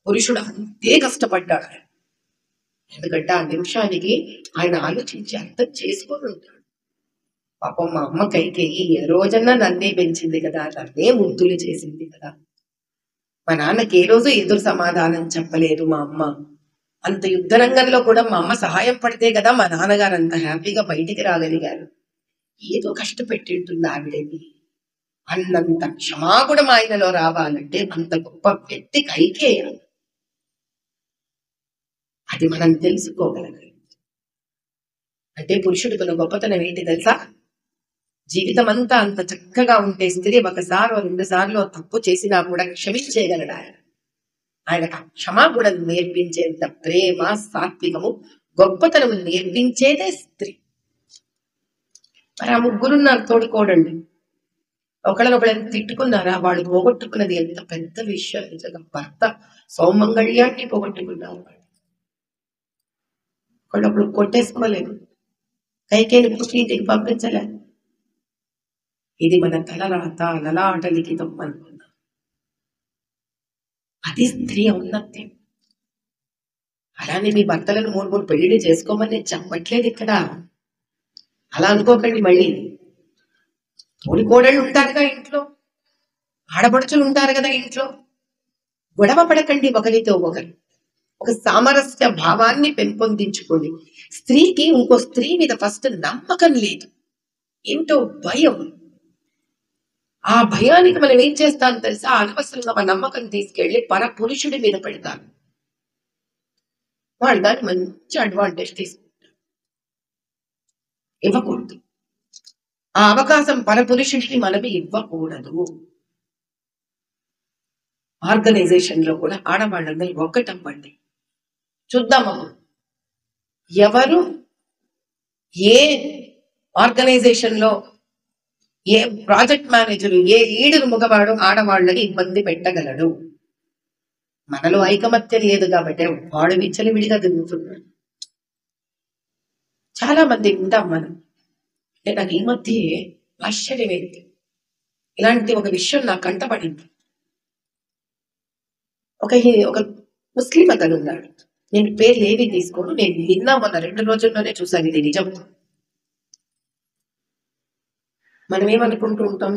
పురుషుడు అంతే కష్టపడ్డాడు. ఎందుకంటే ఆ నిమిషానికి ఆయన ఆలోచించి అర్థం చేసుకొని ఉంటాడు. పాపం మా అమ్మ కైకేయి ఏ రోజన్నా నన్నే పెంచింది కదా, నన్నే ముద్దులు చేసింది కదా. మా నాన్నకి ఏ రోజు ఎదురు సమాధానం చెప్పలేదు మా అమ్మ. అంత యుద్ధ రంగంలో కూడా మా అమ్మ సహాయం పడితే కదా మా నాన్నగారు అంత హ్యాపీగా బయటికి రాగలిగారు. ఏదో కష్టపెట్టింటుంది ఆవిడని. అన్నంత క్షమాగుణం ఆయనలో రావాలంటే అంత గొప్ప వ్యక్తి కైకేయ. అది మనం తెలుసుకోగలగాలి. అంటే పురుషుడికున్న గొప్పతనం ఏంటి తెలుసా? జీవితం అంతా అంత చక్కగా ఉంటే స్త్రీ ఒకసారో 2 సార్లు తప్పు చేసినా కూడా క్షమించేయగలడు ఆయన. ఆయనకు క్షమాగుణం నేర్పించేంత ప్రేమ, సాత్వికము, గొప్పతనము నేర్పించేదే స్త్రీ. మరి ఆ ముగ్గురున్నారు తోడుకోడండి. ఒకళ్ళనొకళ్ళని తిట్టుకున్నారా? వాళ్ళు పోగొట్టుకున్నది ఎంత పెద్ద విషయం. నిజంగా భర్త సౌమంగళ్యాన్ని పోగొట్టుకున్నారు. ఒకళ్ళొకళ్ళు కొట్టేసుకోలేదు, కైకేయిని పుట్టింటికి పంపించలేదు. ఇది మన తలరాత, లలాట లిఖితం అనుకున్నా. అది స్త్రీ ఔన్నత్యం. అలానే మీ భర్తలను 3 పెళ్లిళ్ళు చేసుకోమని నేను చెప్పట్లేదు ఇక్కడ. అలా అనుకోకండి. మళ్ళీ తోడికోడళ్ళు ఉంటారుగా ఇంట్లో, ఆడపడుచులు ఉంటారు కదా ఇంట్లో. గొడవ పడకండి ఒకరితో ఒకరు. ఒక సామరస్య భావాన్ని పెంపొందించుకోండి. స్త్రీకి ఇంకో స్త్రీ మీద ఫస్ట్ నమ్మకం లేదు, ఏమిటో భయం. ఆ భయానికి మనం ఏం చేస్తాం తెలుసా? అనవసరంగా మన నమ్మకం తీసుకెళ్లి పర పురుషుడి మీద పెడతారు. వాళ్ళు దాన్ని మంచి అడ్వాంటేజ్ తీసుకుంటారు. ఇవ్వకూడదు. ఆ అవకాశం పరపురుషుడికి మనం ఇవ్వకూడదు. ఆర్గనైజేషన్ లో కూడా ఆడవాళ్ళందరూ ఒక్కటవ్వండి. చూద్దాము ఎవరు ఏ ఆర్గనైజేషన్ లో ఏ ప్రాజెక్ట్ మేనేజరు, ఏ లీడర్ మగవాడు ఆడవాళ్ళని ఇబ్బంది పెట్టగలడు. మనలో ఐకమత్యం లేదు కాబట్టి వాడు విచ్చలవిడిగా తిరుగుతున్నాడు. చాలా మంది వింటాం మనం. నాకు ఈ మధ్య ఆశ్చర్యమైంది, ఇలాంటి ఒక విషయం నాకు కంటపడింది. ఒక ముస్లిం అతను ఉన్నాడు. నేను పేర్లు ఏవి తీసుకోను, నేను నిన్న మొన్న 2 రోజుల్లోనే చూశాను. ఇది నిజం. మనం ఏమనుకుంటూ ఉంటాం,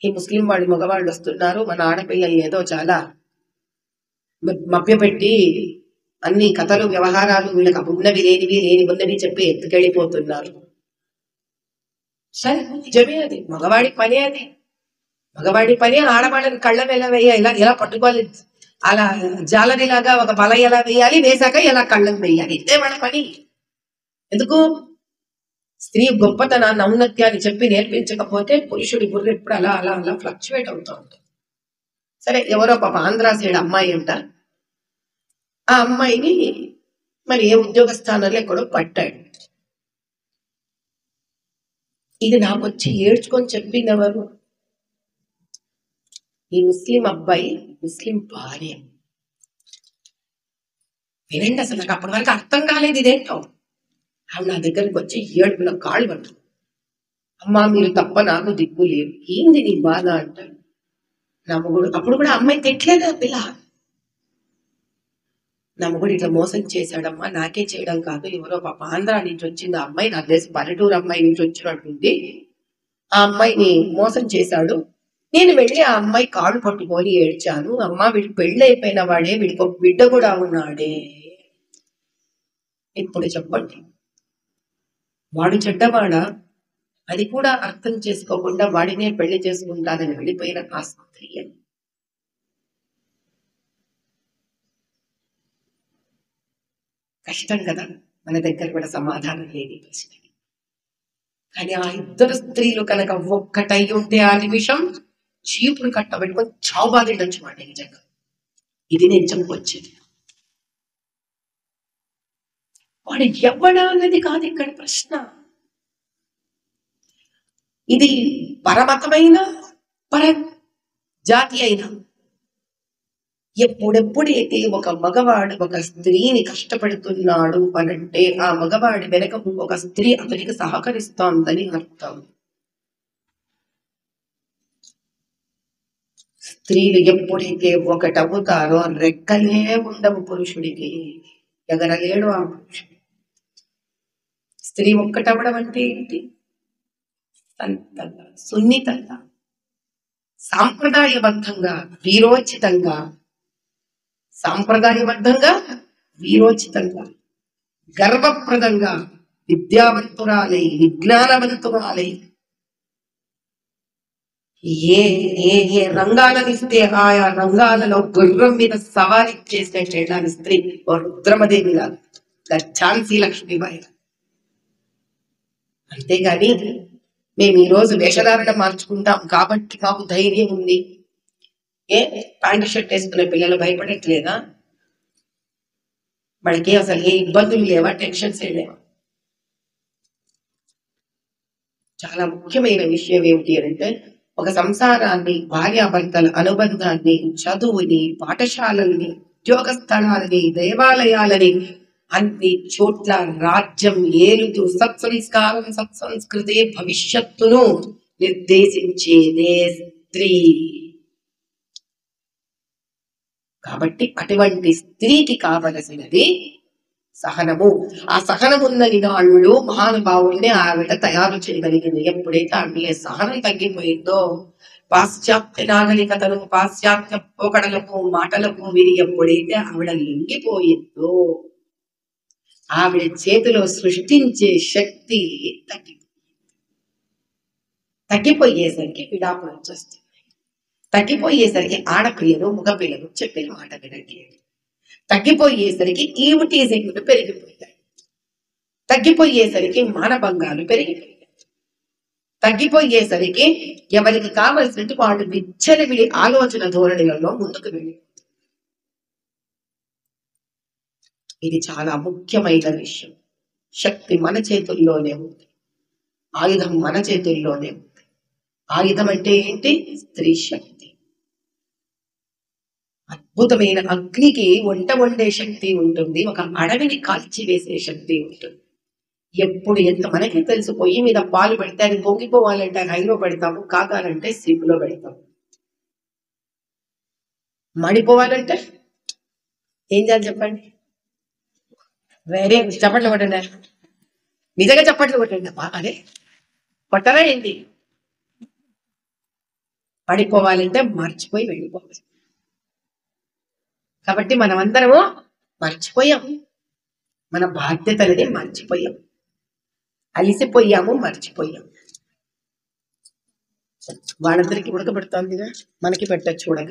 ఈ ముస్లిం వాళ్ళు మగవాళ్ళు వస్తున్నారు, మన ఆడపిల్లల్ని ఏదో చాలా మభ్యపెట్టి అన్ని కథలు వ్యవహారాలు వీళ్ళకి ఉన్నవి లేనివి లేని ఉన్నవి చెప్పి ఎత్తుకెళ్ళిపోతున్నారు. సరే, నిజమే, అది మగవాడి పని. అది మగవాడి పని. ఆడవాళ్ళని కళ్ళం ఎలా వేయాలి, ఎలా పట్టుకోవాలి, అలా జాలరిలాగా ఒక బల ఎలా వేయాలి, వేశాక ఎలా కళ్ళం వేయాలి, ఇదే వాళ్ళ పని. ఎందుకు? స్త్రీ గొప్పతనాన్ని, ఔన్నత్యాన్ని చెప్పి నేర్పించకపోతే పురుషుడి బుర్ర ఎప్పుడు అలా అలా అలా ఫ్లక్చువేట్ అవుతూ ఉంటుంది. సరే, ఎవరో పాప ఆంధ్రా సైడ్ అమ్మాయి అంట. ఆ అమ్మాయిని మరి ఏ ఉద్యోగ స్థానంలో ఎక్కడో పట్టాడు. ఇది నాకు వచ్చి ఏడ్చుకొని చెప్పింది ఎవరు? ఈ ముస్లిం అబ్బాయి ముస్లిం భార్య. వినండి, అసలు నాకు అప్పటి వరకు అర్థం కాలేదు ఇదేంటో. ఆవిడ నా దగ్గరికి వచ్చి ఏడుపున కాళ్ళు పట్టు, అమ్మా మీరు తప్ప నాకు దిక్కు లేదు, ఏంది నీ బాధ అంటాడు. నా మొగుడు, అప్పుడు కూడా అమ్మాయి తిట్టలేదు ఆ పిల్ల. నా మొగుడు ఇట్లా మోసం చేశాడమ్మా, నాకే చేయడం కాదు, ఎవరో పాప ఆంధ్రా నుంచి వచ్చింది ఆ అమ్మాయి, నా దేశం పల్లెటూరు అమ్మాయి నుంచి వచ్చినట్టుంది, ఆ అమ్మాయిని మోసం చేశాడు. నేను వెళ్ళి ఆ అమ్మాయి కాళ్ళు పట్టుకొని ఏడ్చాను. అమ్మ వీడికి పెళ్ళి అయిపోయిన వాడే, వీడికి ఒక బిడ్డ కూడా ఉన్నాడే. ఇప్పుడు చెప్పండి, వాడు చెడ్డవాడా? అది కూడా అర్థం చేసుకోకుండా వాడినే పెళ్లి చేసుకుంటానని వెళ్ళిపోయిన ఆ స్త్రీ. కష్టం కదా, మన దగ్గర కూడా సమాధానం లేని ప్రశ్న. కానీ ఆ ఇద్దరు స్త్రీలు కనుక ఒక్కటై ఉంటే ఆ నిమిషం చీపురు కట్టబెట్టుకొని చావు బాధించు మాట. నిజంగా ఇది నేను చెప్పొచ్చేది. వాడు ఎవడా అన్నది కాదు ఇక్కడ ప్రశ్న. ఇది పరమతమైన పర జాతి అయినా, ఎప్పుడెప్పుడైతే ఒక మగవాడు ఒక స్త్రీని కష్టపడుతున్నాడు అనంటే ఆ మగవాడి వెనక ఒక స్త్రీ అతనికి సహకరిస్తోందని అర్థం. స్త్రీలు ఎప్పుడైతే ఒకటవుతారో రెక్కలే ఉండవు పురుషుడికి, ఎగరలేడు ఆ పురుషుడు. స్త్రీ ఒక్కటవడం అంటే ఏంటి? సంతంగా, సున్నితంగా, సాంప్రదాయబద్ధంగా, వీరోచితంగా, సాంప్రదాయబద్ధంగా, వీరోచితంగా, గర్వప్రదంగా, విద్యావంతురాలై, విజ్ఞానవంతురాలై, ఏ ఏ ఏ రంగాలనిస్తే ఆయా రంగాలలో గుర్రం మీద సవారీ చేసినట్టు స్త్రీ రుద్రమదేవి లాగా, ఝాన్సీ లక్ష్మీబాయి. అంతేగాని మేము ఈరోజు వేషధారణ మార్చుకుంటాం కాబట్టి మాకు ధైర్యం ఉంది. ఏ ప్యాంటు షర్ట్ వేసుకునే పిల్లలు భయపడట్లేదా? వాళ్ళకి అసలు ఏ ఇబ్బందులు లేవా? టెన్షన్స్ లేవా? చాలా ముఖ్యమైన విషయం ఏమిటి అంటే, ఒక సంసారాన్ని, భార్యాభర్తల అనుబంధాన్ని, చదువుని, పాఠశాలల్ని, ఉద్యోగ స్థలాలని, దేవాలయాలని, అన్ని చోట్ల రాజ్యం ఏలుతూ సత్సంస్కారం, సత్సంస్కృతి, భవిష్యత్తును నిర్దేశించేదే స్త్రీ. కాబట్టి అటువంటి స్త్రీకి కావలసినది సహనము. ఆ సహనం ఉన్నది నాళ్ళు మహానుభావుల్ని ఆవిడ తయారు చేయగలిగింది. ఎప్పుడైతే ఆవిడ సహనం తగ్గిపోయిందో, పాశ్చాత్య నాగరికతను, పాశ్చాత్య పోకడలకు, మాటలకు విని ఎప్పుడైతే ఆవిడ లొంగిపోయిందో, ఆవిడ చేతిలో సృష్టించే శక్తి తగ్గిపోయేసరికి విడాకులు వచ్చేస్తుంది. తగ్గిపోయేసరికి ఆడపిల్లలు, మగపిల్లలు చెప్పిన మాట వినట్లేదు. తగ్గిపోయేసరికి ఈవిటీజింగ్లు పెరిగిపోయాయి. తగ్గిపోయేసరికి మానభంగాలు పెరిగిపోయాయి. తగ్గిపోయేసరికి ఎవరికి కావలసినట్టు వాళ్ళు విచ్చలవిడి ఆలోచన ధోరణులలో ముందుకు వెళ్ళి, ఇది చాలా ముఖ్యమైన విషయం. శక్తి మన చేతుల్లోనే ఉంది, ఆయుధం మన చేతుల్లోనే ఉంది. ఆయుధం అంటే ఏంటి? స్త్రీ శక్తి. అద్భుతమైన అగ్నికి వంట వండే శక్తి ఉంటుంది, ఒక అడవిని కాల్చివేసే శక్తి ఉంటుంది. ఎప్పుడు ఎంత మనకి తెలుసు, పొయ్యి మీద పాలు పెడితే అది పొంగిపోవాలంటే హైలో పెడతాము, కాగాలంటే సిమ్లో పెడతాము. మడిపోవాలంటే ఏం చేయాలి చెప్పండి? వేరే చప్పట్లు కొట్టండి, నిజంగా చప్పట్లు కొట్టండి. అదే కొట్టరా ఏంటి? పడిపోవాలంటే మర్చిపోయి వెళ్ళిపోవాలి. కాబట్టి మనమందరము మర్చిపోయాం, మన బాధ్యతలని మర్చిపోయాం, అలిసిపోయాము, మర్చిపోయాం. వాళ్ళందరికీ ఉడకబెడుతోందిగా, మనకి పెట్టచ్చు చూడక.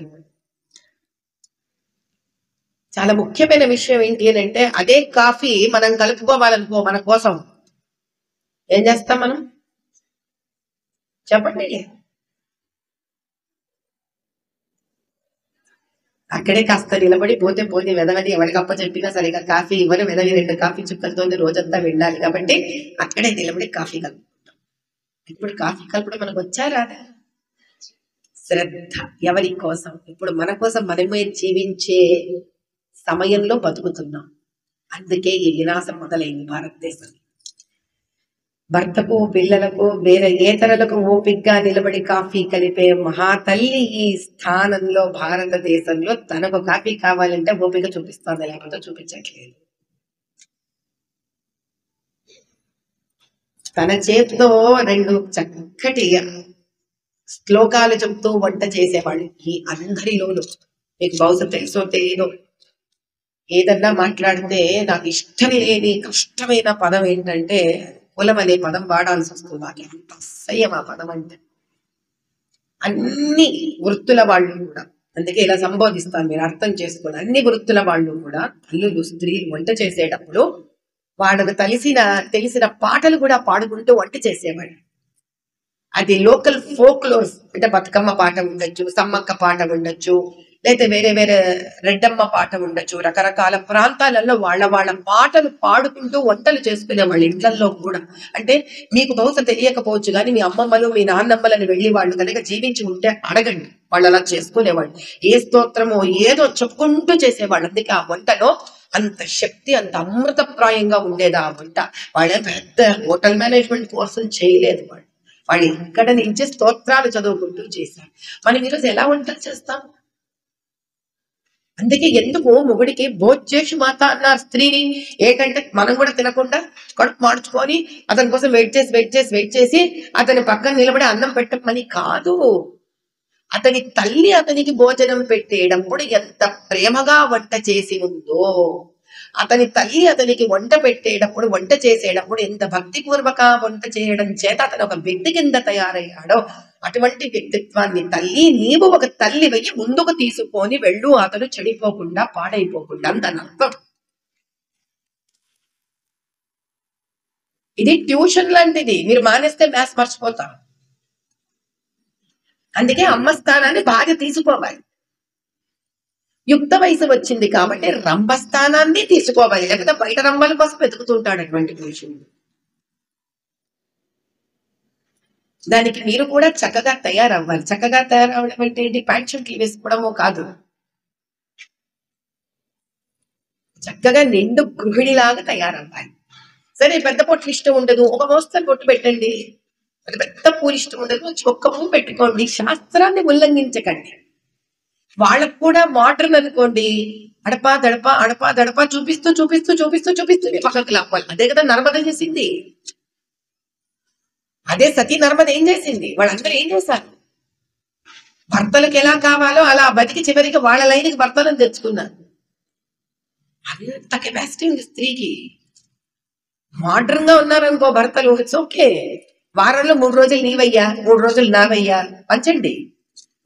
చాలా ముఖ్యమైన విషయం ఏంటి అని అంటే, అదే కాఫీ మనం కలుపుకోవాలనుకో మన కోసం, ఏం చేస్తాం మనం? చెప్పండి. అక్కడే కాస్త నిలబడి పోతే పోతే వెదవని ఎవరికప్ప చెప్పినా సరిగా కాఫీ ఇవ్వని వెదవి 2 కాఫీ చుక్కలతో రోజంతా వెళ్ళాలి కాబట్టి అక్కడే నిలబడి కాఫీ కలుపుకుంటాం. ఇప్పుడు కాఫీ కలపడం మనకు వచ్చా రాదా? శ్రద్ధ ఎవరి కోసం? ఇప్పుడు మన కోసం మనమే జీవించే సమయంలో బతుకుతున్నాం. అందుకే ఈ వినాశం మొదలైంది భారతదేశం. భర్తకు పిల్లలకు వేరే ఏతరులకు ఓపికగా నిలబడి కాఫీ కలిపే మహాతల్లి ఈ స్థానంలో భారతదేశంలో తనకు కాఫీ కావాలంటే ఓపిక చూపిస్తుంది, లేకపోతే చూపించట్లేదు. తన చేతితో 2 చక్కటి శ్లోకాలు చెప్తూ వంట చేసేవాళ్ళు ఈ అందరిలోనూ. మీకు బహుశా తెలుసో తెలియదో, ఏదన్నా మాట్లాడితే నాకు ఇష్టం లేని కష్టమైన పదం ఏంటంటే కులం అనే పదం వాడాల్సి వస్తుంది. నాకు ఎంత అసహ్యం ఆ పదం అంటే. అన్ని వృత్తుల వాళ్ళు కూడా, అందుకే ఇలా సంబోధిస్తాను, మీరు అర్థం చేసుకోండి. అన్ని వృత్తుల వాళ్ళు కూడా తల్లులు స్త్రీలు వంట చేసేటప్పుడు వాళ్ళకు తెలిసిన పాటలు కూడా పాడుకుంటూ వంట చేసేవాళ్ళు. అది లోకల్ ఫోక్లోర్స్ అంటే బతుకమ్మ పాట ఉండొచ్చు, సమ్మక్క పాట ఉండొచ్చు, లేదా వేరే వేరే రెడ్డమ్మ పాట ఉండొచ్చు. రకరకాల ప్రాంతాలలో వాళ్ళ పాటలు పాడుకుంటూ వంటలు చేసుకునే వాళ్ళ ఇంట్లలో కూడా. అంటే మీకు బహుశా తెలియకపోవచ్చు కానీ మీ అమ్మమ్మలు మీ నాన్నమ్మలని వెళ్ళి వాళ్ళు కనుక జీవించి ఉంటే అడగండి, వాళ్ళు అలా చేసుకునేవాళ్ళు. ఏ స్తోత్రమో ఏదో చెప్పుకుంటూ చేసేవాళ్ళు. అందుకే ఆ వంటలో అంత శక్తి, అంత అమృతప్రాయంగా ఉండేది ఆ వంట. వాళ్ళే పెద్ద హోటల్ మేనేజ్మెంట్ కోర్సులు చేయలేదు వాళ్ళు ఇక్కడ నుంచి స్తోత్రాలు చదువుకుంటూ చేశారు. మనం ఈరోజు ఎలా వంటలు చేస్తాం? అందుకే ఎందుకు మొగుడికి భోజ్యేషు మాత అన్నారు స్త్రీని. ఏంటంటే మనం కూడా తినకుండా కడుపు మార్చుకొని అతని కోసం వెయిట్ చేసి అతని పక్కన నిలబడి అన్నం పెట్టమని కాదు. అతని తల్లి అతనికి భోజనం పెట్టేటప్పుడు ఎంత ప్రేమగా వంట చేసి ఉందో, అతని తల్లి అతనికి వంట పెట్టేటప్పుడు వంట చేసేటప్పుడు ఎంత భక్తిపూర్వక వంట చేయడం చేత అతను ఒక వ్యక్తి కింద తయారయ్యాడో, అటువంటి వ్యక్తిత్వాన్ని తల్లి నీవు ఒక తల్లి వెయ్యి ముందుకు తీసుకొని వెళ్ళు, అతను చెడిపోకుండా పాడైపోకుండా అని అర్థం. ఇది ట్యూషన్ లాంటిది, మీరు మానేస్తే మ్యాథ్స్ మర్చిపోతారు. అందుకే అమ్మ స్థానాన్ని భార్య తీసుకోవాలి. యుక్త వయసు వచ్చింది కాబట్టి రంభస్థానాన్ని తీసుకోవాలి, లేకపోతే బయట రంభల కోసం వెతుకుతుంటాడు అటువంటి పురుషుడు. దానికి మీరు కూడా చక్కగా తయారవ్వాలి. చక్కగా తయారవడం అంటే ఏంటి? ప్యాంట్ షర్ట్లు వేసుకోవడమో కాదు, చక్కగా నిండు గృహిణిలాగా తయారవ్వాలి. సరే పెద్ద పొట్లు ఇష్టం ఉండదు, ఒక మోస్తరు పొట్టు పెట్టండి. పెద్ద పూలు ఇష్టం ఉండదు, ఒక్క పువ్వు పెట్టుకోండి. శాస్త్రాన్ని ఉల్లంఘించకండి. వాళ్ళకు కూడా మోడర్న్ అనుకోండి, అడపా దడపా చూపిస్తూ పక్కకు లాపాలి. అదే కదా నర్మద చేసింది, అదే సతీ నర్మద ఏం చేసింది. వాళ్ళందరూ ఏం చేశారు? భర్తలకు ఎలా కావాలో అలా బతికి చివరికి వాళ్ళ లైన్కి భర్తలను తెచ్చుకున్నారు. అంత కెపాసిటీ ఉంది స్త్రీకి. మోడర్న్ గా ఉన్నారనుకో భర్తలు, ఇట్స్ ఓకే. వారంలో 3 రోజులు నీవయ్యా, 3 రోజులు నావయ్యా పంచండి.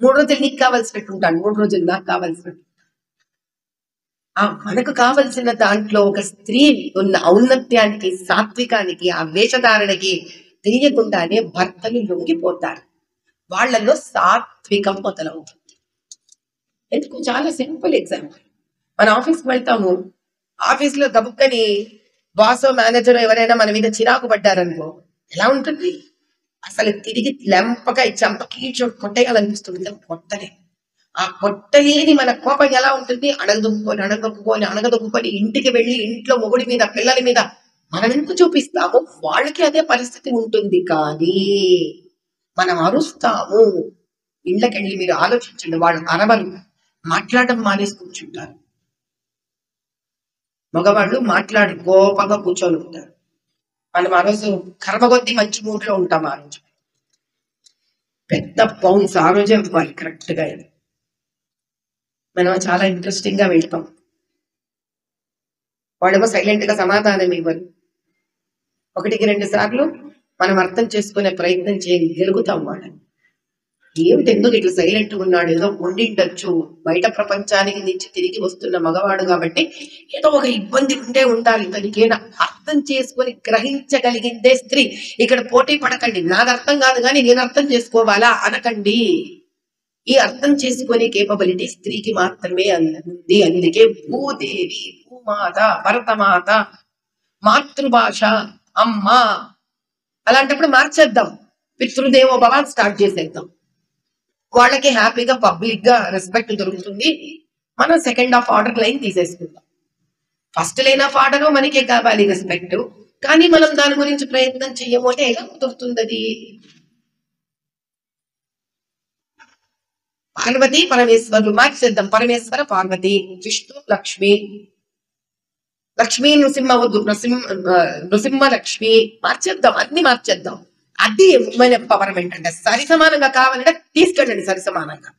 3 రోజులు నీకు కావాల్సినట్టు ఉంటాను, 3 రోజులు నాకు కావాల్సినట్టు. మనకు కావలసిన దాంట్లో ఒక స్త్రీ ఉన్న ఔన్నత్యానికి, సాత్వికానికి, ఆ వేషధారణకి తెలియకుండానే భర్తలు లొంగిపోతారు. వాళ్లలో సాత్వికం మొదలవుతుంది. ఎందుకు? చాలా సింపుల్ ఎగ్జాంపుల్. మన ఆఫీస్కి వెళ్తాము, ఆఫీస్ లో గబుక్కని బాసో మేనేజర్ ఎవరైనా మన మీద చిరాకు పడ్డారనుకో ఎలా ఉంటుంది? అసలు తిరిగి లెంపగా చంపకి కొట్టేయాలనిపిస్తుంది. కొట్టలే. ఆ కొట్టలేని మన కోపం ఎలా ఉంటుంది? అణగదొక్కుకొని ఇంటికి వెళ్ళి ఇంట్లో మొగుడి మీద పిల్లల మీద మనం ఎంత చూపిస్తామో వాళ్ళకి అదే పరిస్థితి ఉంటుంది. కానీ మనం అరుస్తాము. ఇళ్ళకెళ్ళి మీరు ఆలోచించండి, వాళ్ళు అరవరు, మాట్లాడడం మానేసి కూర్చుంటారు. మగవాళ్ళు మాట్లాడి కోపంగా కూర్చొని ఉంటారు. మనం ఆ రోజు కర్మగొద్ది మంచి మూడ్లో ఉంటాం. ఆ రోజు పెద్ద పౌన్స్ ఆ రోజే ఇవ్వాలి కరెక్ట్ గా. మనం చాలా ఇంట్రెస్టింగ్ గా వెళ్తాం, వాళ్ళేమో సైలెంట్ గా సమాధానం ఇవ్వరు. 1-2 సార్లు మనం అర్థం చేసుకునే ప్రయత్నం చేయగలుగుతాం వాళ్ళని. ఏమిటి ఎందుకు ఇట్లా సైలెంట్ ఉన్నాడు? ఏదో ఉండిండొచ్చు, బయట ప్రపంచానికి నుంచి తిరిగి వస్తున్న మగవాడు కాబట్టి ఏదో ఒక ఇబ్బంది ఉండాలి తనకేనా అర్థం చేసుకొని గ్రహించగలిగిందే స్త్రీ. ఇక్కడ పోటీ పడకండి, నాది అర్థం కాదు కానీ నేను అర్థం చేసుకోవాలా అనకండి. ఈ అర్థం చేసుకునే కేపబిలిటీ స్త్రీకి మాత్రమే ఉంది. అందుకే భూదేవి, భూమాత, భరతమాత, మాతృభాష, అమ్మ. అలాంటప్పుడు మార్చేద్దాం, పితృదేవో భవ స్టార్ట్ చేసేద్దాం. వాళ్ళకి హ్యాపీగా పబ్లిక్ గా రెస్పెక్ట్ దొరుకుతుంది. మనం సెకండ్ ఆఫ్ ఆర్డర్ లైన్ తీసేసుకుందాం. ఫస్ట్ లైన్ ఆఫ్ ఆర్డర్ మనకే కావాలి రెస్పెక్ట్, కానీ మనం దాని గురించి ప్రయత్నం చెయ్యము అంటే ఎలా కుదురుతుంది అది? పార్వతి పరమేశ్వరులు మార్చేద్దాం. పరమేశ్వర పార్వతి, విష్ణు లక్ష్మి, లక్ష్మీ నృసింహ వద్దు, నృసింహ లక్ష్మి మార్చేద్దాం, అన్ని మార్చేద్దాం. అది ఉమెన్ ఎంపవర్మెంట్ అంటే. సరి సమానంగా కావాలంటే తీసుకెళ్ళండి సరి సమానంగా.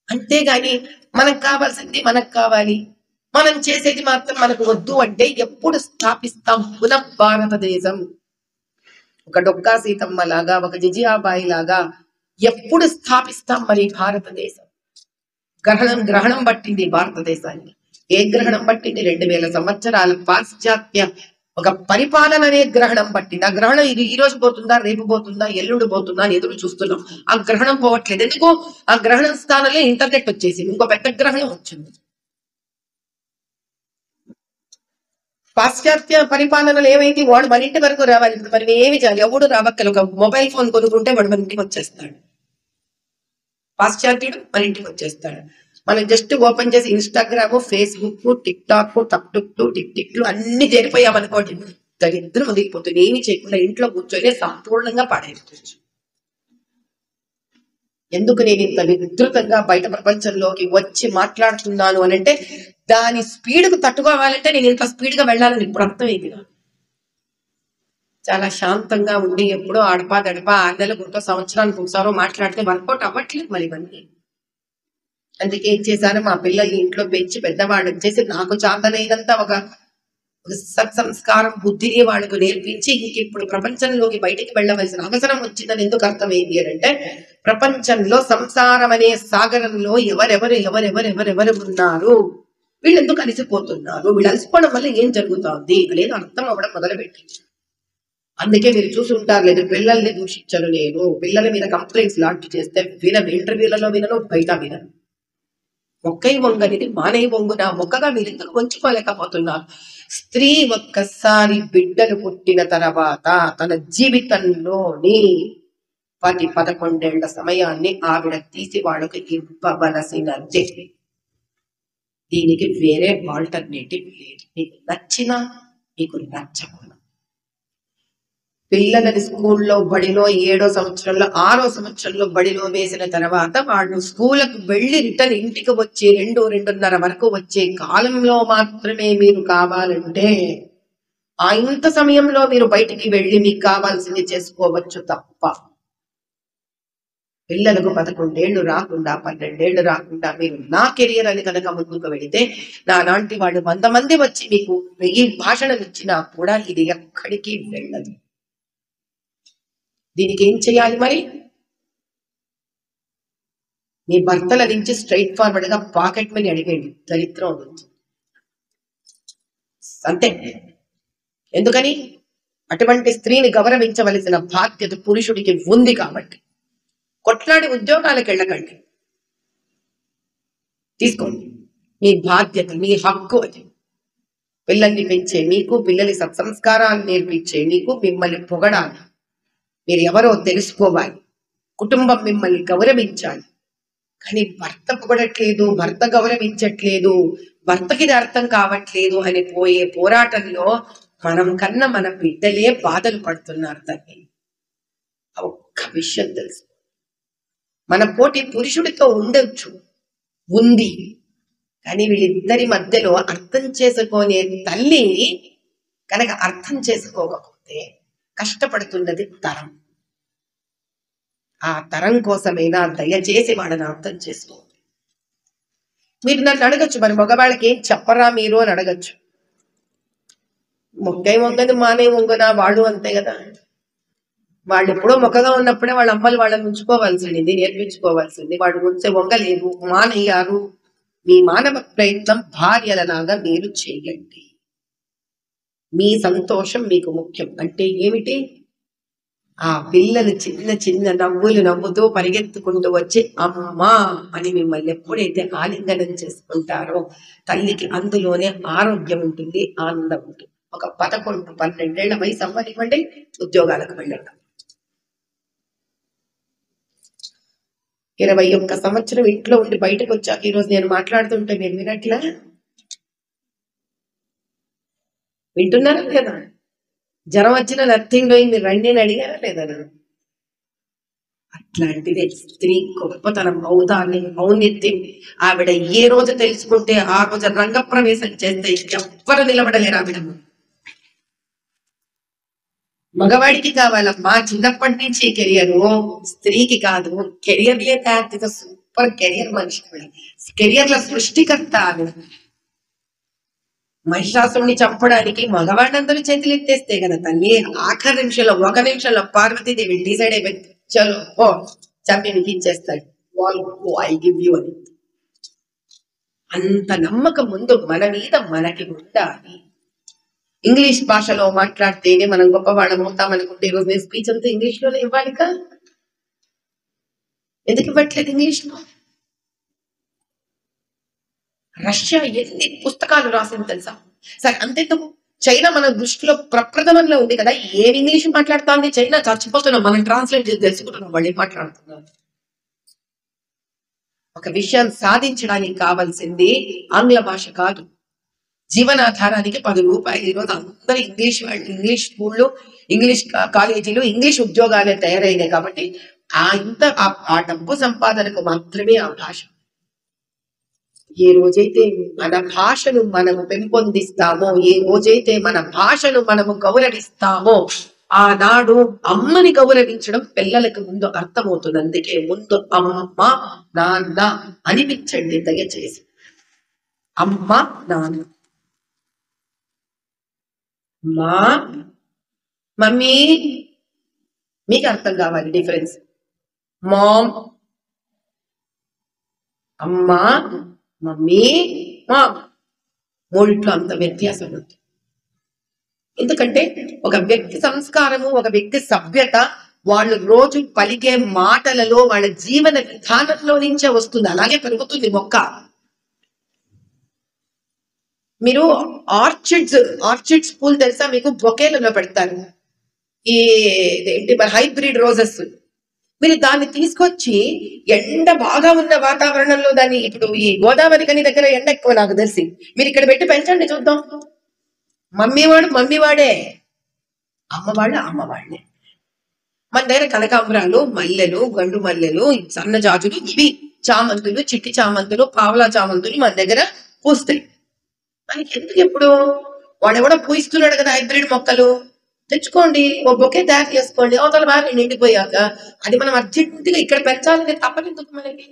అంతేగాని మనకు కావాల్సింది మనకు కావాలి, మనం చేసేది మాత్రం మనకు వద్దు అంటే ఎప్పుడు స్థాపిస్తాం పునః భారతదేశం? ఒక డొక్కా సీతమ్మ లాగా, ఒక జిజియాబాయి లాగా ఎప్పుడు స్థాపిస్తాం మరి భారతదేశం? గ్రహణం పట్టింది భారతదేశాన్ని. ఏ గ్రహణం పట్టింది? 2000 సంవత్సరాల పాశ్చాత్య ఒక పరిపాలన అనే గ్రహణం పట్టింది. ఆ గ్రహణం ఈ రోజు పోతుందా, రేపు పోతుందా, ఎల్లుండి పోతుందా అని ఎదురు చూస్తున్నాం. ఆ గ్రహణం పోవట్లేదు. ఎందుకు? ఆ గ్రహణం స్థానంలో ఇంటర్నెట్ వచ్చేసింది, ఇంకో పెద్ద గ్రహణం వచ్చింది. పాశ్చాత్య పరిపాలనలు ఏమైంది? వాడు మన ఇంటి వరకు రావాలి. ఇప్పుడు మనం ఏమి చేయాలి? ఎవడు రావక్కలు. ఒక మొబైల్ ఫోన్ కొనుక్కుంటే వాడు మన ఇంటికి వచ్చేస్తాడు. పాశ్చాత్యుడు మన ఇంటికి వచ్చేస్తాడు. మనం జస్ట్ ఓపెన్ చేసి ఇన్స్టాగ్రామ్, ఫేస్బుక్, టిక్ టాక్, టిక్లు అన్ని చేరిపోయామనుకోండి, దరిద్రం వదిలిపోతుంది. ఏమి చేయకుండా ఇంట్లో కూర్చొని సంపూర్ణంగా పాడైపోవచ్చు. ఎందుకు నేను ఇంత విస్తృతంగా బయట ప్రపంచంలోకి వచ్చి మాట్లాడుతున్నాను అని అంటే, దాని స్పీడ్కు తట్టుకోవాలంటే నేను ఇంత స్పీడ్ గా వెళ్ళాలని ఇప్పుడు అర్థమైంది. చాలా శాంతంగా ఉండి ఎప్పుడో అడపా దడపా 6 నెలలకు సంవత్సరానికి ఒకసారో మాట్లాడితే వర్కౌట్ అవ్వట్లేదు మరి ఇవన్నీ. అందుకే ఏం చేశాను, మా పిల్లల్ని ఇంట్లో పెంచి పెద్దవాళ్ళు వచ్చేసి నాకు చేతనైనంత ఒక సత్సంస్కారం బుద్ధిని వాళ్ళకు నేర్పించి ఇంక ఇప్పుడు ప్రపంచంలోకి బయటికి వెళ్ళవలసిన అవసరం వచ్చిందని ఎందుకు అర్థమైంది అని అంటే, ప్రపంచంలో సంసారం అనే సాగరంలో ఎవరెవరు ఉన్నారు, వీళ్ళు ఎందుకు అలసిపోతున్నారు, వీళ్ళు అలసిపోవడం వల్ల ఏం జరుగుతోంది అనేది అర్థం అవ్వడం మొదలుపెట్టింది. అందుకే మీరు చూసుంటారు లేదు, పిల్లల్ని దూషించను నేను, పిల్లల మీద కంప్లైంట్స్ లాంటి చేస్తే వినను, ఇంటర్వ్యూలలో వినను, బయట వినను. మొక్కై వంగనిది మానై వంగున మొక్కగా మీరు ఎందుకు వంచుకోలేకపోతున్నారు? స్త్రీ ఒక్కసారి బిడ్డలు పుట్టిన తర్వాత తన జీవితంలోని 10-11 ఏళ్ల సమయాన్ని ఆవిడ తీసి వాళ్ళకి ఇవ్వవలసినదే. దీనికి వేరే ఆల్టర్నేటివ్ లేదు. మీకు నచ్చినా మీకు నచ్చకుండా. పిల్లలని స్కూల్లో బడిలో 7వ సంవత్సరంలో 6వ సంవత్సరంలో బడిలో వేసిన తర్వాత వాళ్ళు స్కూల్కి వెళ్ళి రిటర్న్ ఇంటికి వచ్చి 2-2:30 వరకు వచ్చే కాలంలో మాత్రమే మీరు కావాలంటే ఆ ఇంత సమయంలో మీరు బయటికి వెళ్ళి మీకు కావాల్సింది చేసుకోవచ్చు తప్ప, పిల్లలకు 11 ఏళ్ళు రాకుండా 12 ఏళ్ళు రాకుండా మీరు నా కెరియర్ అని కనుక ముందుకు వెళితే, నాలాంటి వాళ్ళు 100 మంది వచ్చి మీకు 1000 భాషణలు ఇచ్చినా కూడా ఇది ఎక్కడికి వెళ్ళదు. దీనికి ఏం చేయాలి మరి? మీ భర్తల నుంచి స్ట్రైట్ ఫార్వర్డ్ గా పాకెట్ మనీ అడిగండి, దరిద్రం నుంచి అంతే. ఎందుకని? అటువంటి స్త్రీని గౌరవించవలసిన బాధ్యత పురుషుడికి ఉంది కాబట్టి. కొట్లాడి ఉద్యోగాలకు వెళ్ళకండి, తీసుకోండి. మీ బాధ్యత, మీ హక్కు అది. పిల్లల్ని పెంచే మీకు, పిల్లలి సత్సంస్కారాలు నేర్పించే మీకు మిమ్మల్ని పొగడాలి, మీరు ఎవరో తెలుసుకోవాలి, కుటుంబం మిమ్మల్ని గౌరవించాలి. కానీ భర్త పొగడట్లేదు, భర్త గౌరవించట్లేదు, భర్తకి ఇది అర్థం కావట్లేదు అని పోయే పోరాటంలో మనం కన్నా మన బిడ్డలే బాధలు పడుతున్నారు. తల్లి, ఒక్క విషయం తెలుసు, మన పోటీ పురుషుడితో ఉండొచ్చు, ఉంది, కానీ వీళ్ళిద్దరి మధ్యలో అర్థం చేసుకునే తల్లి కనుక అర్థం చేసుకోకపోతే కష్టపడుతున్నది తరం. ఆ తరం కోసమైనా దయచేసి వాళ్ళని అర్థం చేసుకోండి. మీరు నన్ను అడగచ్చు, మరి మగవాళ్ళకి ఏం చెప్పరా మీరు అని అడగచ్చు. మొక్కై వంగని మానే వంగనా, వాడు అంతే కదా. వాళ్ళు ఎప్పుడో మొక్కగా ఉన్నప్పుడే వాళ్ళ అమ్మలు వాళ్ళని ఉంచుకోవాల్సింది, నేర్పించుకోవాల్సింది. వాడు ఉంచే వంగలేదు, మానయ్యారు. మీ మానవ ప్రయత్నం భార్యలలాగా మీరు చేయండి. మీ సంతోషం మీకు ముఖ్యం. అంటే ఏమిటి? ఆ పిల్లలు చిన్న చిన్న నవ్వులు నవ్వుతూ పరిగెత్తుకుంటూ వచ్చి అమ్మా అని మిమ్మల్ని ఎప్పుడైతే ఆలింగనం చేసుకుంటారో తల్లికి అందులోనే ఆరోగ్యం ఉంటుంది, ఆనందం ఉంటుంది. ఒక 11, 12 ఏళ్ల వయసు అవ్వనివ్వండి, ఉద్యోగాలకు వెళ్ళండి. 21 సంవత్సరం ఇంట్లో ఉండి బయటకు వచ్చాక ఈరోజు నేను మాట్లాడుతుంటే మీరు వినట్లా? వింటున్నారా లేదా? జ్వరం వచ్చిన నథింగ్ డూయింగ్ మీరు రండి అని అడిగారా లేదా? అట్లాంటిదే స్త్రీ గొప్పతనం, ఔన్నత్యం. ఆవిడ ఏ రోజు తెలుసుకుంటే ఆ రోజు రంగప్రవేశం చేస్తే ఎవ్వరు నిలబడలేరు ఆవిడ. మగవాడికి కావాలమ్మా చిన్నప్పటి నుంచి కెరియర్, స్త్రీకి కాదు. కెరియర్ లేదా సూపర్ కెరియర్ మనిషి, కెరియర్ల సృష్టికర్త ఆవిడ. మహిషాసుని చంపడానికి మగవాళ్ళందరూ చేతులు ఎత్తేస్తే కదా తల్లి ఆఖరి నిమిషంలో 1 నిమిషంలో పార్వతీదేవి డిసైడ్ అయిపోయింది, చలో ఓ చంపి మిగించేస్తాడు, ఐ గివ్ యూ అని. అంత నమ్మకం ముందు మన మీద మనకి ఉండాలి. ఇంగ్లీష్ భాషలో మాట్లాడితేనే మనం గొప్పవాళ్ళం అవుతామనుకుంటే ఈరోజు నేను స్పీచ్ అంతా ఇంగ్లీష్ లోనే ఇవ్వాలిగా. ఎందుకు ఇవ్వట్లేదు ఇంగ్లీష్ లో? రష్యా ఎన్ని పుస్తకాలు రాసింది తెలుసా? సరే అంతెందుకు, చైనా మన దృష్టిలో ప్రప్రథమంలో ఉంది కదా, ఏం ఇంగ్లీష్ మాట్లాడుతుంది చైనా? చచ్చిపోతున్నాం మనం ట్రాన్స్లేట్ చేసి తెలుసుకుంటున్నాం వాళ్ళు ఏం మాట్లాడుతున్నారు. ఒక విషయం సాధించడానికి కావాల్సింది ఆంగ్ల భాష కాదు, జీవనాధారానికి 10 రూపాయలు. ఈరోజు అందరూ ఇంగ్లీష్ వాళ్ళు, ఇంగ్లీష్ స్కూళ్ళు, ఇంగ్లీష్ కాలేజీలు, ఇంగ్లీష్ ఉద్యోగాలే తయారైనాయి. కాబట్టి ఆ డబ్బు సంపాదనకు మాత్రమే ఆ భాష. ఏ రోజైతే మన భాషను మనము పెంపొందిస్తామో, ఏ రోజైతే మన భాషను మనము గౌరవిస్తామో, ఆనాడు అమ్మని గౌరవించడం పిల్లలకు ముందు అర్థమవుతుంది. అందుకే ముందు అమ్మ నాన్న అనిపించండి దయచేసి. అమ్మ నాన్న, మా మమ్మీ, మీకు అర్థం కావాలి డిఫరెన్స్. మామ్, అమ్మ మమ్మీ మామ్, మూడిట్లో అంత వ్యత్యాసం ఉంది. ఎందుకంటే ఒక వ్యక్తి సంస్కారము, ఒక వ్యక్తి సభ్యత వాళ్ళు రోజు పలికే మాటలలో, వాళ్ళ జీవన విధానంలో నుంచే వస్తుంది. అలాగే పెరుగుతుంది మొక్క. మీరు ఆర్చిడ్స్ పూలు తెలుసా మీకు? బొకేలలో పెడతారు ఈ ఏంటి హైబ్రిడ్ రోజెస్. మీరు దాన్ని తీసుకొచ్చి ఎండ బాగా ఉన్న వాతావరణంలో దాన్ని, ఇప్పుడు ఈ గోదావరి కని దగ్గర ఎండ ఎక్కువ నాకు తెలిసి, మీరు ఇక్కడ పెట్టి పెంచండి చూద్దాం. మమ్మీవాడు మమ్మీవాడే, అమ్మవాళ్ళు అమ్మవాళ్ళే. మన దగ్గర కనకాంబరాలు, మల్లెలు, గండు మల్లెలు, సన్నజాజులు, ఇవి చామంతులు, చిట్టి చామంతులు, పావలా చామంతులు మన దగ్గర పూస్తాయి. మనకి ఎందుకు? ఎప్పుడు వాడెవడో పూయిస్తున్నాడు కదా హైబ్రిడ్ మొక్కలు, తెచ్చుకోండి, ఓ బొకే తయారు చేసుకోండి. అవతల బాగా నిండిపోయాక అది మనం అర్జెంటుగా ఇక్కడ పెంచాలనే తప్పనెందుకు మనకి?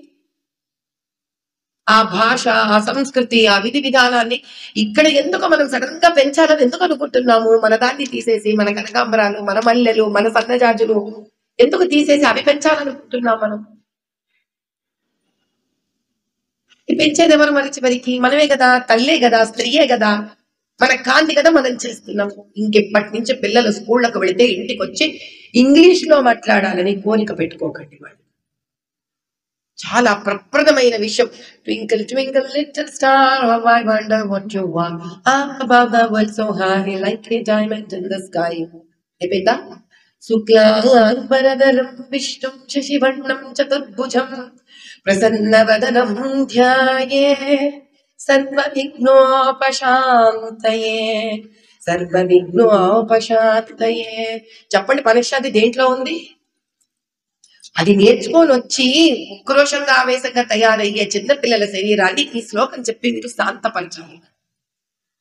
ఆ భాష, ఆ సంస్కృతి, ఆ విధి విధానాన్ని ఇక్కడ ఎందుకు మనం సడన్ గా పెంచాలని ఎందుకు అనుకుంటున్నాము? మన దాన్ని తీసేసి, మన కనకాంబరాలు, మన మల్లెలు, మన సన్నజాజులు ఎందుకు తీసేసి అవి పెంచాలనుకుంటున్నాం మనం? పెంచేది ఎవరు మరి? చివరికి మనమే కదా, తల్లే కదా, స్త్రీయే కదా, మన కాంతి కదా మనం చేస్తున్నాం. ఇంకెప్పటి నుంచి పిల్లలు స్కూళ్ళకు వెళితే ఇంటికి వచ్చి ఇంగ్లీష్ లో మాట్లాడాలని కోరిక పెట్టుకోకండి. వాళ్ళు చాలా ప్రప్రదమైన విషయం. Twinkle twinkle little star, I wonder what you want, about the world so high like A diamond in the sky. అయిపోయిందా? శుక్లాంబరధరం విష్ణుం శశివర్ణం చతుర్భుజం ప్రసన్నవదనం ధ్యాయే సర్వవిఘ్నోపశాంతయే, సర్వవిఘ్నోపశాంతయే. చెప్పండి, పరీక్షది దేంట్లో ఉంది? అది నేర్చుకొని వచ్చి ఉక్రోషంగా ఆవేశంగా తయారయ్యే చిన్నపిల్లల శరీరాన్ని ఈ శ్లోకం చెప్పి మీరు శాంతపరచాలి.